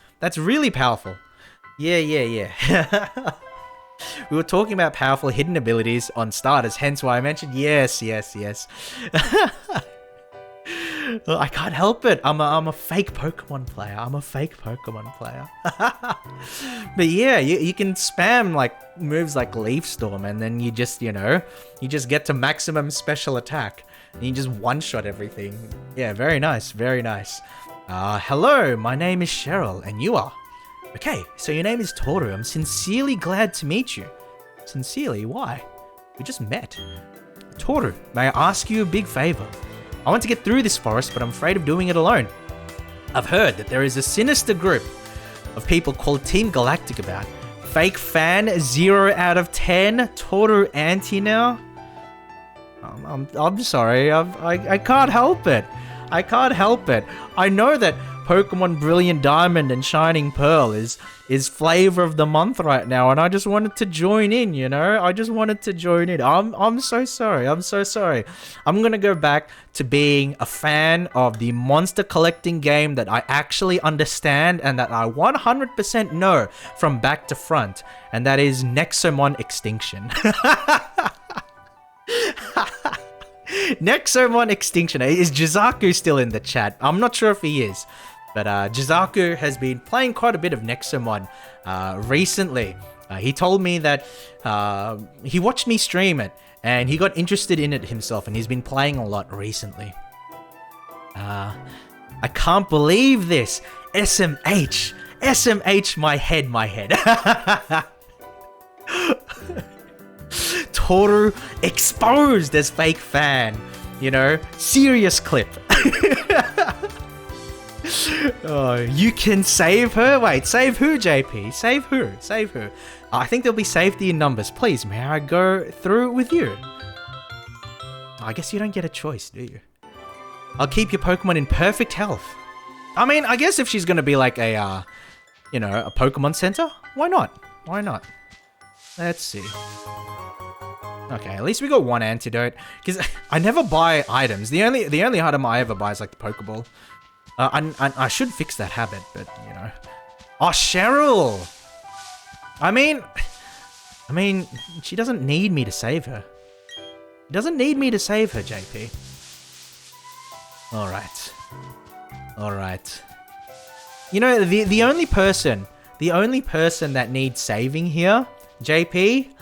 Yeah. We were talking about powerful hidden abilities on starters, hence why I mentioned yes. Well, I can't help it. I'm a fake Pokemon player. I'm a fake Pokemon player. But yeah, you can spam like moves like Leaf Storm, and then you just, you know, you just get to maximum special attack. And you just one-shot everything. Yeah, very nice, very nice. Hello, my name is Cheryl, and you are? Okay, so your name is Toru. I'm sincerely glad to meet you. Sincerely, why? We just met. Toru, may I ask you a big favor? I want to get through this forest, but I'm afraid of doing it alone. I've heard that there is a sinister group of people called Team Galactic about. Fake fan, 0 out of 10. Toru anti now. I'm sorry. I can't help it. I can't help it. I know that Pokemon Brilliant Diamond and Shining Pearl is flavor of the month right now, and I just wanted to join in, you know? I just wanted to join in. I'm so sorry. I'm so sorry. I'm gonna go back to being a fan of the monster collecting game that I actually understand and that I 100% know from back to front, and that is Nexomon Extinction. Nexomon Extinction. Is Jizaku still in the chat? I'm not sure if he is. But Jizaku has been playing quite a bit of Nexomon recently. He told me that he watched me stream it and he got interested in it himself, and he's been playing a lot recently. I can't believe this. SMH. SMH, my head. Toru exposed as fake fan. You know, serious clip. Oh, you can save her? Wait, save who, JP? Save who? Save who? I think there'll be safety in numbers. Please, may I go through with you? I guess you don't get a choice, do you? I'll keep your Pokemon in perfect health. I mean, I guess if she's gonna be like a, you know, a Pokemon center, why not? Why not? Let's see. Okay, at least we got one antidote. Because I never buy items. The only item I ever buy is like the Pokeball. I should fix that habit, but you know. Oh, Cheryl! I mean, she doesn't need me to save her. Doesn't need me to save her, JP. Alright. You know, the only person that needs saving here, JP,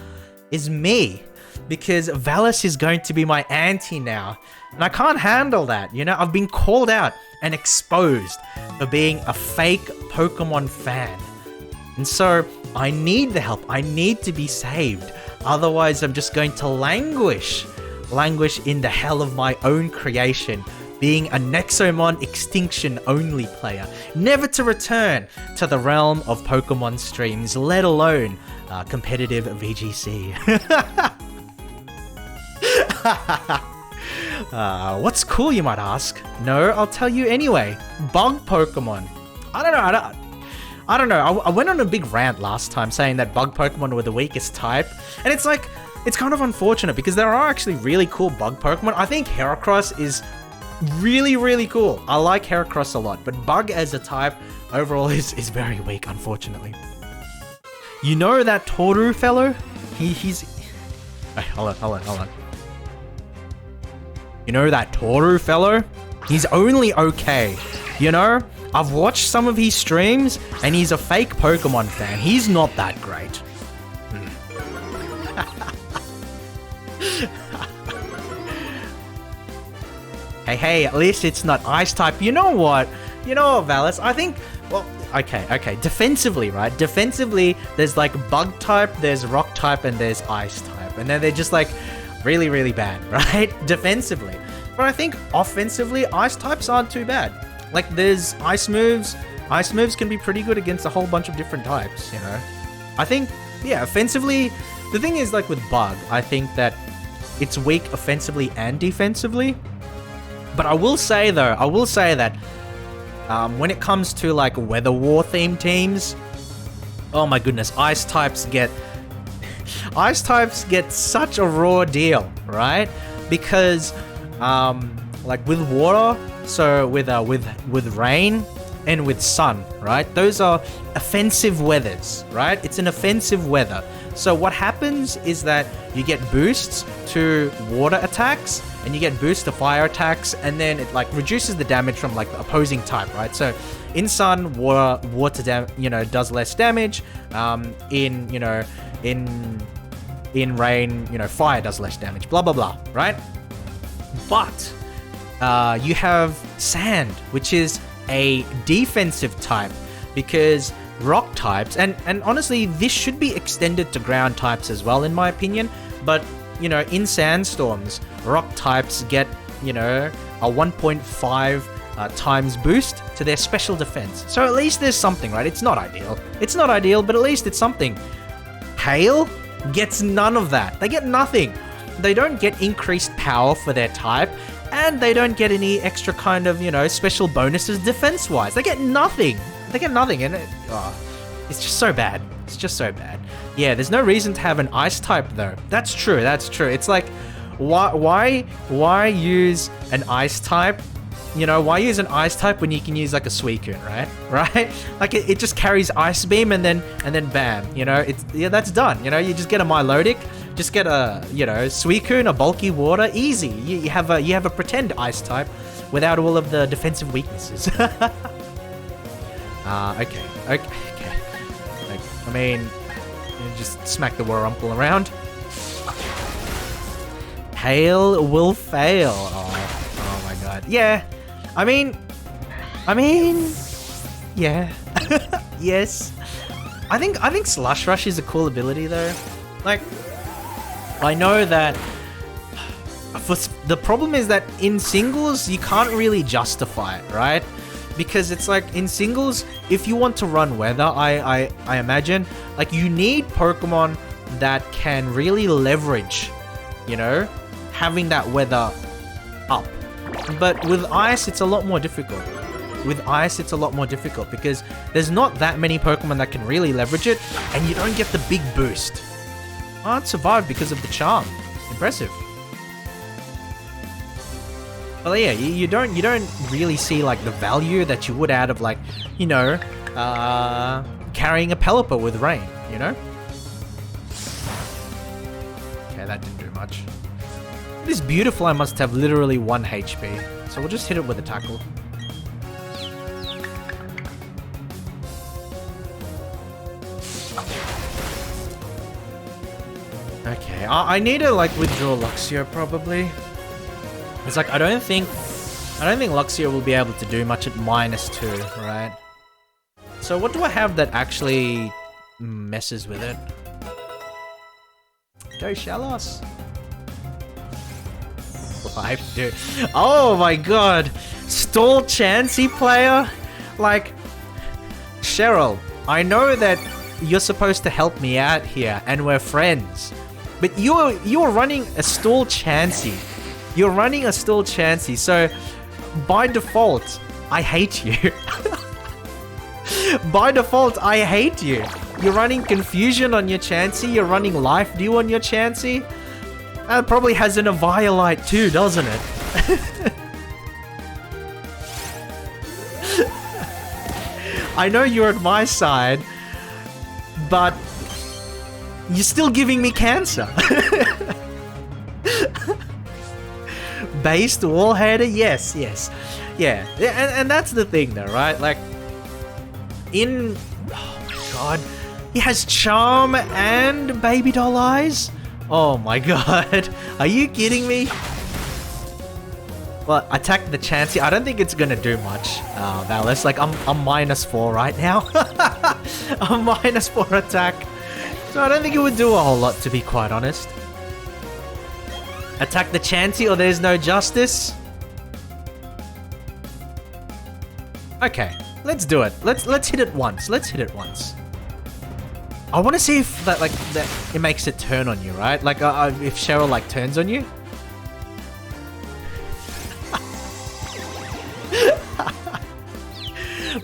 is me. Because Valis is going to be my auntie now. And I can't handle that, you know? I've been called out and exposed for being a fake Pokemon fan. And so, I need the help. I need to be saved. Otherwise, I'm just going to languish in the hell of my own creation, being a Nexomon Extinction only player, never to return to the realm of Pokemon streams, let alone competitive VGC. What's cool, you might ask? No, I'll tell you anyway. Bug Pokemon. I don't know. I went on a big rant last time saying that bug Pokemon were the weakest type, and it's like, it's kind of unfortunate because there are actually really cool bug Pokemon. I think Heracross is really, really cool. I like Heracross a lot, but bug as a type overall is very weak, unfortunately. You know that Toru fellow? He's... Hey, hold on. You know that Toru fellow? He's only okay. You know, I've watched some of his streams and he's a fake Pokemon fan. He's not that great. Hey, at least it's not ice type. You know what, Valis? I think, well, okay. Defensively, right? Defensively, there's like bug type, there's rock type, and there's ice type. And then they're just like really, really bad, right? Defensively. But I think offensively, ice types aren't too bad. Like, there's ice moves. Ice moves can be pretty good against a whole bunch of different types, you know? I think, yeah, offensively, the thing is, like, with bug, I think that it's weak offensively and defensively. But I will say, though, that when it comes to, like, Weather War themed teams, oh my goodness, ice types get such a raw deal, right? Because, like, with water, so with rain and with sun, right? Those are offensive weathers, right? It's an offensive weather. So what happens is that you get boosts to water attacks, and you get boosts to fire attacks, and then it like reduces the damage from like the opposing type, right? So in sun, water does less damage. In rain, fire does less damage. Blah blah blah, right? But you have sand, which is a defensive type, because rock types, and honestly, this should be extended to ground types as well, in my opinion. But in sandstorms, rock types get a 1.5 times boost to their special defense. So at least there's something, right? It's not ideal. It's not ideal, but at least it's something. Hail gets none of that. They get nothing. They don't get increased power for their type, and they don't get any extra kind of, special bonuses defense-wise. They get nothing. They get nothing, and it's just so bad. It's just so bad. Yeah, there's no reason to have an ice type, though. That's true. That's true. It's like, why use an ice type? Why use an ice type when you can use like a Suicune, right? Right? Like it just carries Ice Beam and then bam, that's done. You just get a Milotic, just get a Suicune, a bulky water, easy. You have a pretend ice type without all of the defensive weaknesses. Okay. I mean, just smack the Warumple around. Hail will fail. Oh my god. Yeah. I mean, yeah. Yes. I think Slush Rush is a cool ability though. Like, I know that the problem is that in singles you can't really justify it, right? Because it's like in singles, if you want to run weather, I imagine like you need Pokemon that can really leverage, having that weather up. But with ice, it's a lot more difficult. Because there's not that many Pokemon that can really leverage it, and you don't get the big boost. Oh, it survived because of the charm. Impressive. Well, yeah, you don't really see like the value that you would out of like, carrying a Pelipper with rain, Okay, that didn't do much. This Beautifly must have literally 1 HP, so we'll just hit it with a tackle. Okay, I need to like withdraw Luxio probably. It's like I don't think Luxio will be able to do much at -2, right? So what do I have that actually messes with it? Go Shellos. 5, dude. Oh my god. Stall Chansey player? Like, Cheryl, I know that you're supposed to help me out here and we're friends. But you're running a Stall Chansey. So by default, I hate you. By default, I hate you. You're running Confusion on your Chansey, you're running Life Dew on your Chansey. That probably has an Eviolite too, doesn't it? I know you're at my side, but you're still giving me cancer. Based wall header, yes. Yeah, and that's the thing though, right? Like, oh my god, he has Charm and Baby Doll Eyes? Oh my god, are you kidding me? Well, attack the Chansey. I don't think it's gonna do much, Valis. Like, I'm -4 right now. I'm -4 attack. So I don't think it would do a whole lot, to be quite honest. Attack the Chansey or there's no justice. Okay, let's do it. Let's hit it once. I want to see if that it makes it turn on you, right? Like if Cheryl like turns on you.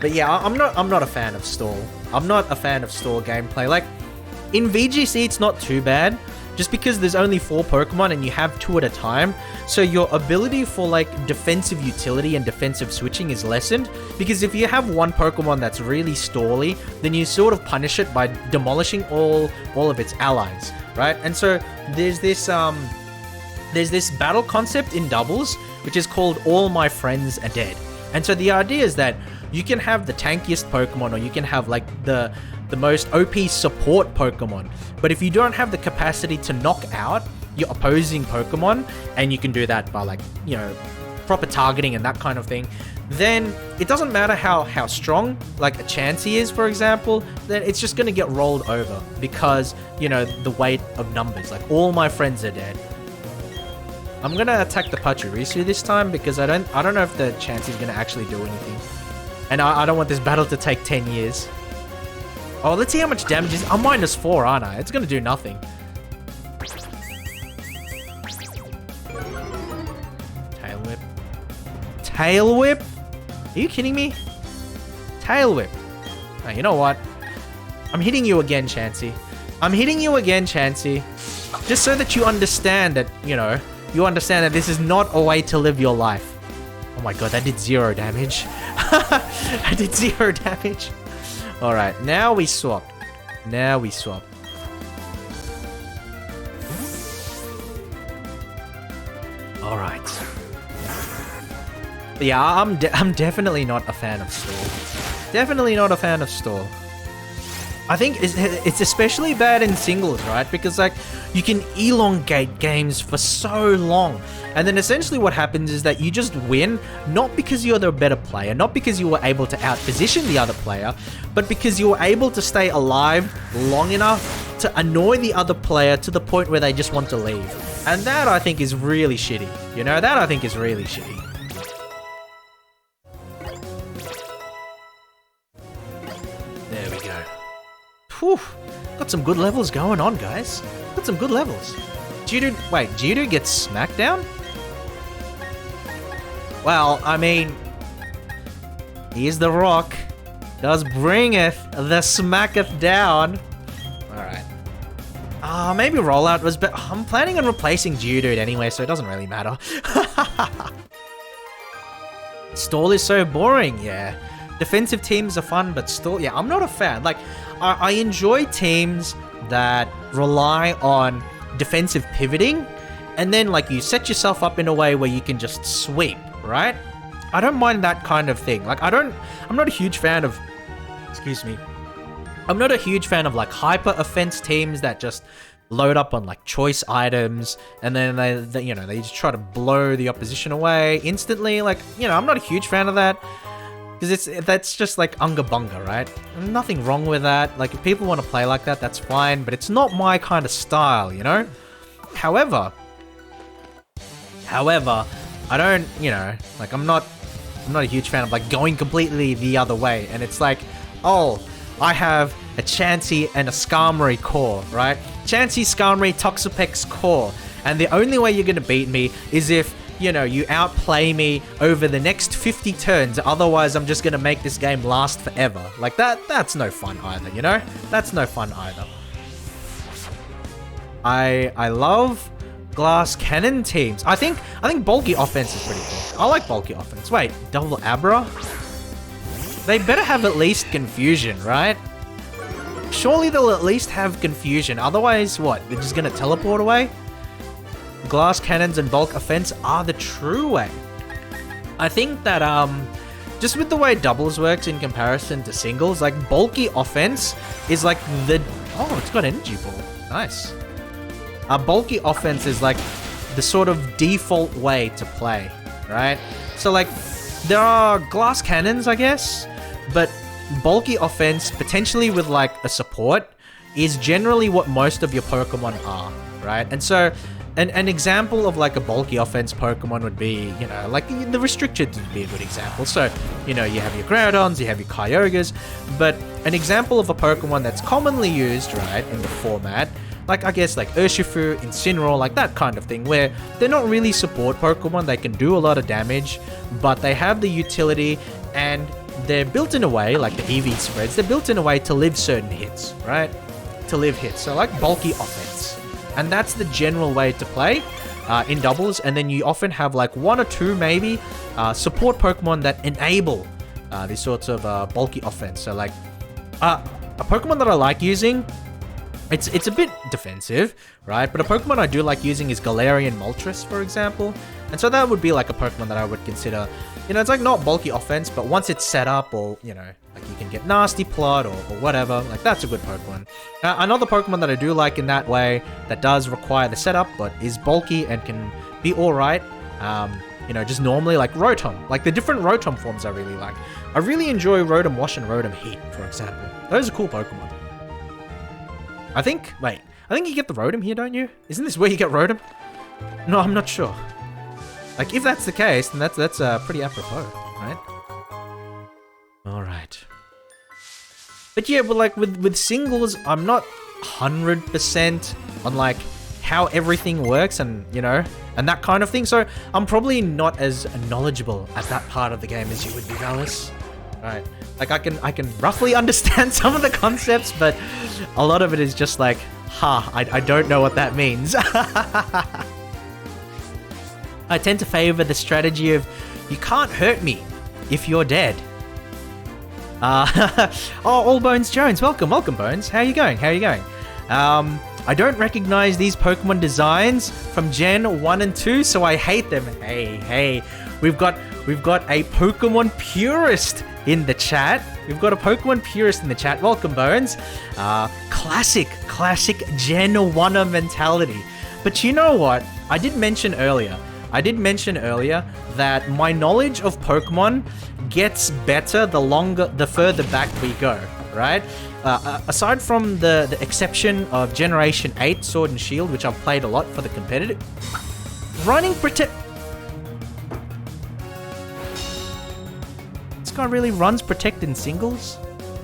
But yeah, I'm not a fan of stall. I'm not a fan of stall gameplay. Like in VGC, it's not too bad. just because there's only 4 Pokemon and you have 2 at a time, so your ability for like defensive utility and defensive switching is lessened, because if you have 1 Pokemon that's really stally, then you sort of punish it by demolishing all of its allies, right? And so there's this battle concept in doubles, which is called All My Friends Are Dead. And so the idea is that you can have the tankiest Pokemon, or you can have like the most OP support Pokemon. But if you don't have the capacity to knock out your opposing Pokemon, and you can do that by like, you know, proper targeting and that kind of thing, then it doesn't matter how strong like a Chansey is, for example, then it's just going to get rolled over because, you know, the weight of numbers. Like, all my friends are dead. I'm going to attack the Pachirisu this time because I don't know if the Chansey is going to actually do anything. And I don't want this battle to take 10 years. Oh, let's see how much damage is. I'm -4, aren't I? It's going to do nothing. Tail Whip. Tail Whip? Are you kidding me? Tail Whip. Oh, you know what? I'm hitting you again, Chansey. I'm hitting you again, Chansey. Just so that you understand that, you know, you understand that this is not a way to live your life. Oh my god, that did 0 damage. I did 0 damage. Alright, now we swap. Now we swap. Alright. Yeah, I'm definitely not a fan of stall. Definitely not a fan of stall. I think it's especially bad in singles, right? Because like you can elongate games for so long, and then essentially what happens is that you just win not because you're the better player, not because you were able to outposition the other player, but because you were able to stay alive long enough to annoy the other player to the point where they just want to leave. And that I think is really shitty. You know, that I think is really shitty. There we go. Whew, got some good levels going on, guys. Got some good levels. Geodude gets Smackdown? Well, I mean, he's the rock. Does bringeth the smacketh down. Alright. Maybe Rollout was better. I'm planning on replacing Geodude anyway, so it doesn't really matter. Stall is so boring, yeah. Defensive teams are fun, but stall, yeah, I'm not a fan. Like, I enjoy teams that rely on defensive pivoting, and then like you set yourself up in a way where you can just sweep, right? I don't mind that kind of thing. Like, I'm not a huge fan of, excuse me, I'm not a huge fan of like hyper offense teams that just load up on like choice items and then they you know, they just try to blow the opposition away instantly. Like, you know, I'm not a huge fan of that. Because that's just like unga bunga, right? Nothing wrong with that. Like, if people want to play like that, that's fine. But it's not my kind of style, you know? However, I don't, you know, like I'm not a huge fan of like going completely the other way. And it's like, oh, I have a Chansey and a Skarmory core, right? Chansey, Skarmory, Toxapex core. And the only way you're going to beat me is if, you know, you outplay me over the next 50 turns, otherwise I'm just gonna make this game last forever. Like, that's no fun either, you know? That's no fun either. I love glass cannon teams. I think bulky offense is pretty cool. I like bulky offense. Wait, double Abra? They better have at least confusion, right? Surely they'll at least have confusion. Otherwise, what? They're just gonna teleport away? Glass cannons and bulk offense are the true way. I think that just with the way doubles works in comparison to singles, like bulky offense is like the it's got energy ball. Nice. Bulky offense is like the sort of default way to play, right? So like there are glass cannons, I guess, but bulky offense potentially with like a support is generally what most of your Pokemon are, right? And so an example of like a bulky offense Pokemon would be, you know, like the restricted would be a good example. So, you know, you have your Groudons, you have your Kyogres, but an example of a Pokemon that's commonly used, right, in the format, like I guess like Urshifu, Incineroar, like that kind of thing, where they're not really support Pokemon, they can do a lot of damage, but they have the utility and they're built in a way, like the EV spreads, they're built in a way to live certain hits, right? To live hits, so like bulky offense. And that's the general way to play in doubles. And then you often have like 1 or 2 maybe support Pokemon that enable these sorts of bulky offense. So like a Pokemon that I like using, it's a bit defensive, right? But a Pokemon I do like using is Galarian Moltres, for example. And so that would be like a Pokemon that I would consider, you know, it's like not bulky offense, but once it's set up, or, you know, like you can get Nasty Plot or whatever, like that's a good Pokemon. Another Pokemon that I do like in that way that does require the setup, but is bulky and can be alright, you know, just normally, like Rotom. Like the different Rotom forms I really like. I really enjoy Rotom Wash and Rotom Heat, for example. Those are cool Pokemon. I think you get the Rotom here, don't you? Isn't this where you get Rotom? No, I'm not sure. Like, if that's the case, then that's pretty apropos, right? Alright. But yeah, but like with singles, I'm not 100% on like how everything works and, you know, and that kind of thing. So I'm probably not as knowledgeable at that part of the game as you would be, Alice. Right. Like I can roughly understand some of the concepts, but a lot of it is just like, I don't know what that means. I tend to favor the strategy of, you can't hurt me if you're dead. Oh, All Bones Jones, welcome Bones. How you going? I don't recognize these Pokemon designs from Gen 1 and 2, so I hate them. Hey, we've got a Pokemon purist in the chat. Welcome, Bones. Classic Gen 1 mentality. But you know what? I did mention earlier that my knowledge of Pokemon gets better the further back we go, right? Aside from the exception of Generation 8 Sword and Shield, which I've played a lot for the competitive, this guy really runs Protect in singles?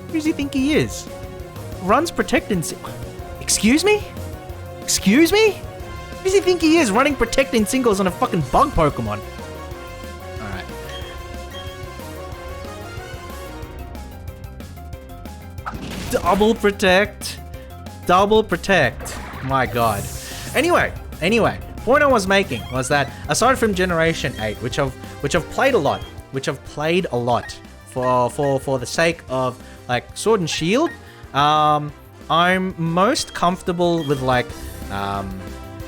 Who does he think he is? Runs Protect in Excuse me? Who does he think he is, running Protect in singles on a fucking bug Pokemon? Alright. Double Protect. My god. Anyway, point I was making was that aside from Generation 8, which I've played a lot, for the sake of like Sword and Shield, I'm most comfortable with like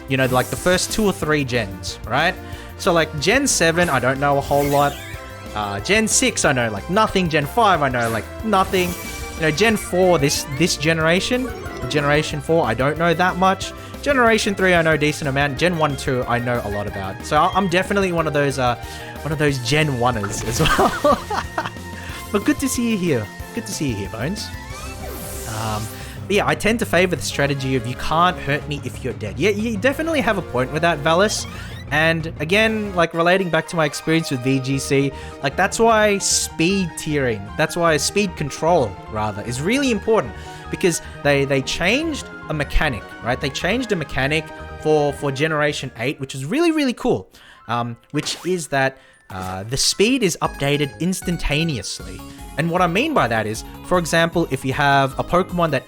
you know, like the first 2 or 3 gens, right? So like Gen 7, I don't know a whole lot. Gen 6, I know like nothing. Gen 5, I know like nothing. You know, Gen 4, this generation, Generation 4, I don't know that much. Generation 3, I know a decent amount. Gen 1, 2, I know a lot about. So I'm definitely one of those Gen 1ers as well. But good to see you here. Bones. But yeah, I tend to favor the strategy of, you can't hurt me if you're dead. Yeah, you definitely have a point with that, Valis. And again, like relating back to my experience with VGC, like that's why speed control rather is really important, because they changed a mechanic, right? They changed a mechanic for Generation 8, which is really, really cool. Which is that the speed is updated instantaneously. And what I mean by that is, for example, if you have a Pokemon that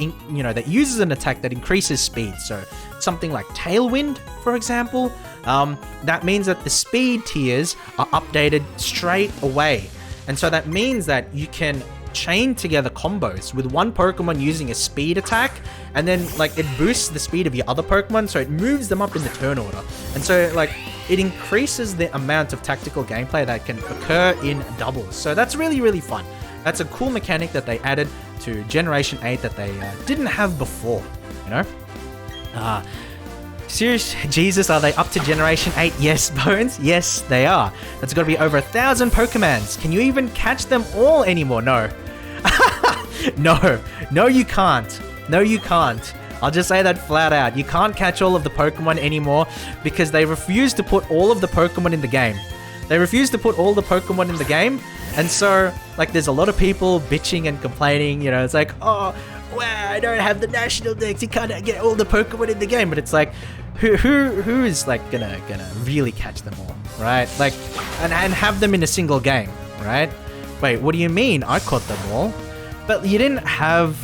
uses an attack that increases speed, so something like Tailwind, for example, that means that the speed tiers are updated straight away. And so that means that you can chain together combos with one Pokemon using a speed attack, and then like it boosts the speed of your other Pokemon, so it moves them up in the turn order. And so like it increases the amount of tactical gameplay that can occur in doubles. So that's really, really fun. That's a cool mechanic that they added to Generation 8 that they didn't have before, you know? Serious Jesus, are they up to Generation 8? Yes, Bones. Yes, they are. That's got to be over 1,000 Pokemons. Can you even catch them all anymore? No. No, you can't. I'll just say that flat out. You can't catch all of the Pokemon anymore because they refuse to put all of the Pokemon in the game. And so, like, there's a lot of people bitching and complaining, you know, it's like, oh, wow, I don't have the national decks, you can't get all the Pokemon in the game. But it's like, who is, like, gonna really catch them all, right? Like, and have them in a single game, right? Wait, what do you mean? I caught them all. But you didn't have...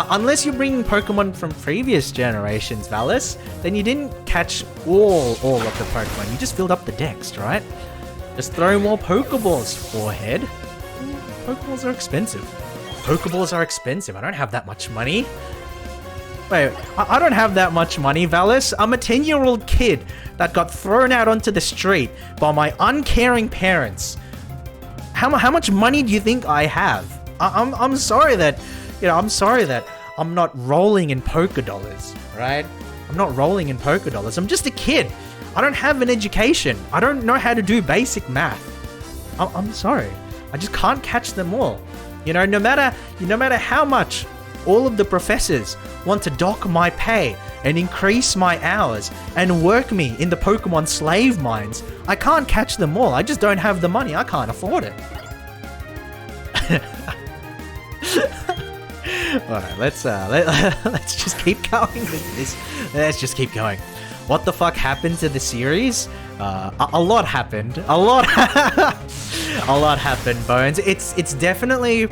Unless you're bringing Pokemon from previous generations, Valis, then you didn't catch all of the Pokemon. You just filled up the decks, right? Just throw more Pokeballs, forehead. Pokeballs are expensive. Pokeballs are expensive. I don't have that much money. Wait, I don't have that much money, Valis. I'm a 10-year-old kid that got thrown out onto the street by my uncaring parents. How much money do you think I have? I'm sorry that, I'm sorry that I'm not rolling in poker dollars, right? I'm not rolling in poker dollars. I'm just a kid. I don't have an education. I don't know how to do basic math. I'm sorry. I just can't catch them all. No matter how much all of the professors want to dock my pay and increase my hours and work me in the Pokemon slave mines, I can't catch them all. I just don't have the money. I can't afford it. Alright, let's just keep going with this. Let's just keep going. What the fuck happened to the series? A lot happened. A lot happened, Bones. It's definitely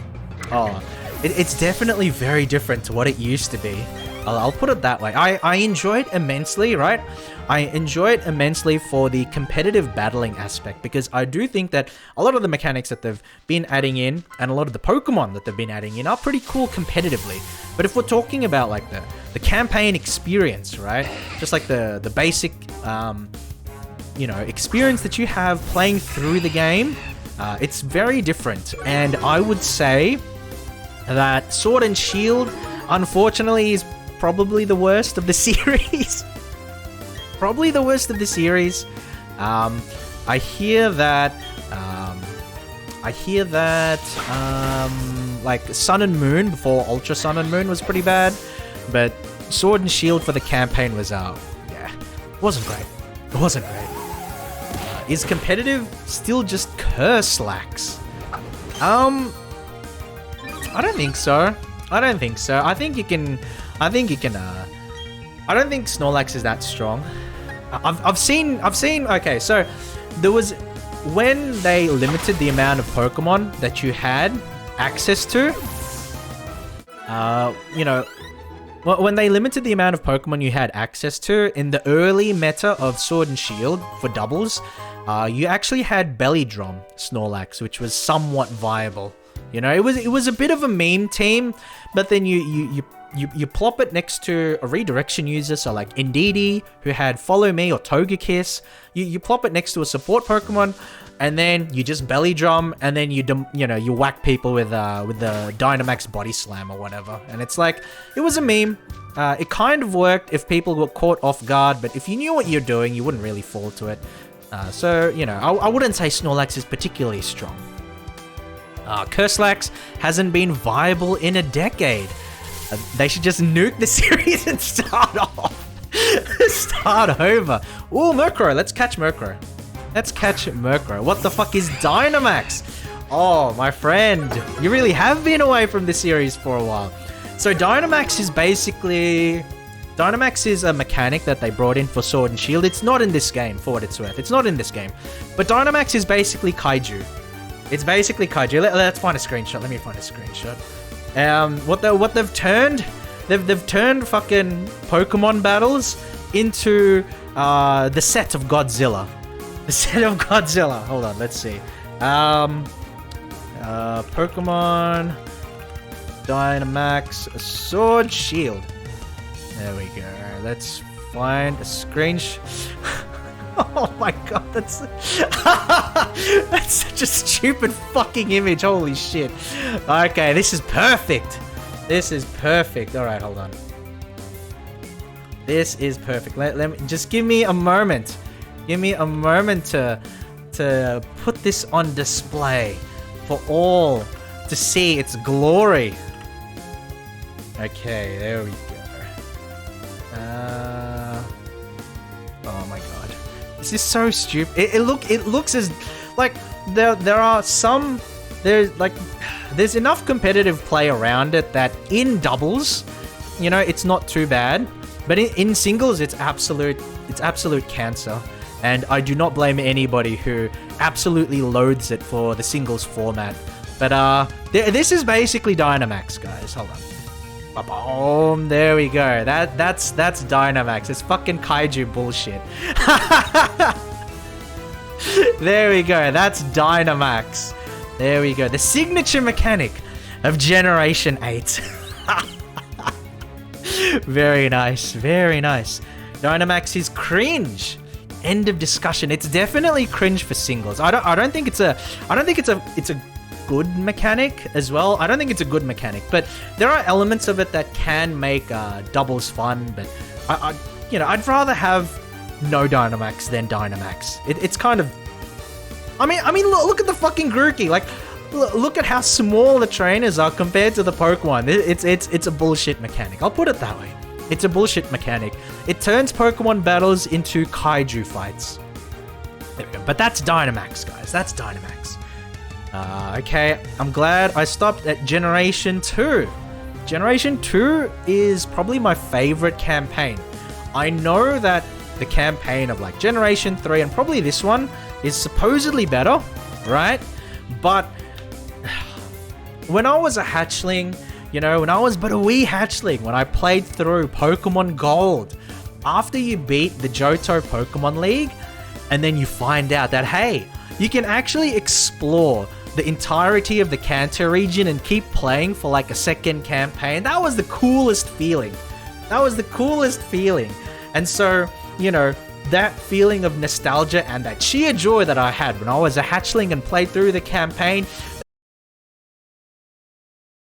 it's definitely very different to what it used to be. I'll put it that way. I enjoy it immensely, right? I enjoy it immensely for the competitive battling aspect, because I do think that a lot of the mechanics that they've been adding in and a lot of the Pokemon that they've been adding in are pretty cool competitively. But if we're talking about like the campaign experience, right? Just like the basic, experience that you have playing through the game, it's very different. And I would say that Sword and Shield, unfortunately, is probably the worst of the series. Probably the worst of the series. I hear that like Sun and Moon before Ultra Sun and Moon was pretty bad, but Sword and Shield for the campaign was wasn't great. It wasn't great. Is competitive still just curse lacks? I don't think so. I don't think Snorlax is that strong. I've seen. Okay, so there was when they limited the amount of Pokemon that you had access to. When they limited the amount of Pokemon you had access to in the early meta of Sword and Shield for doubles, you actually had Belly Drum Snorlax, which was somewhat viable. It was a bit of a meme team, but then you plop it next to a redirection user, so like Indeedee, who had Follow Me or Togekiss. You plop it next to a support Pokemon, and then you just Belly Drum, and then you whack people with the Dynamax Body Slam or whatever. And it's like, it was a meme. It kind of worked if people were caught off guard, but if you knew what you're doing, you wouldn't really fall to it. I wouldn't say Snorlax is particularly strong. Curselax hasn't been viable in a decade. They should just nuke the series and start off. Start over. Ooh, Murkrow. Let's catch Murkrow. What the fuck is Dynamax? Oh, my friend. You really have been away from the series for a while. So Dynamax is a mechanic that they brought in for Sword and Shield. It's not in this game, for what it's worth. It's not in this game. But Dynamax is basically Kaiju. It's basically Kaiju. Let's find a screenshot. Let me find a screenshot. What they've turned fucking Pokemon battles into the set of Godzilla. The set of Godzilla. Hold on, let's see. Pokemon Dynamax Sword Shield. There we go. Let's find a screenshot. Oh my god, that's such a stupid fucking image. Holy shit. Okay, this is perfect. Alright, hold on. This is perfect. Let me just give me a moment. Give me a moment to put this on display for all to see its glory. Okay, there we go. Oh my god. This is so stupid. It looks as like there's enough competitive play around it that in doubles, it's not too bad, but in singles it's absolute cancer. And I do not blame anybody who absolutely loathes it for the singles format. But this is basically Dynamax, guys. Hold on. Boom, there we go. That's Dynamax. It's fucking kaiju bullshit. There we go. That's Dynamax. There we go. The signature mechanic of Generation 8. Very nice. Very nice. Dynamax is cringe. End of discussion. It's definitely cringe for singles. I don't think it's a good mechanic as well. I don't think it's a good mechanic, but there are elements of it that can make doubles fun. But I'd rather have no Dynamax than Dynamax. It's kind of. I mean, look at the fucking Grookey. Like, look at how small the trainers are compared to the Pokemon. It's a bullshit mechanic. I'll put it that way. It's a bullshit mechanic. It turns Pokemon battles into kaiju fights. There we go. But that's Dynamax, guys. That's Dynamax. Okay, I'm glad I stopped at Generation 2. Generation 2 is probably my favorite campaign. I know that the campaign of like Generation 3 and probably this one is supposedly better, right? But when I was a hatchling, when I was but a wee hatchling, when I played through Pokemon Gold, after you beat the Johto Pokemon League, and then you find out that, hey, you can actually explore the entirety of the Kanto region and keep playing for like a second campaign. That was the coolest feeling. And so, that feeling of nostalgia and that sheer joy that I had when I was a hatchling and played through the campaign,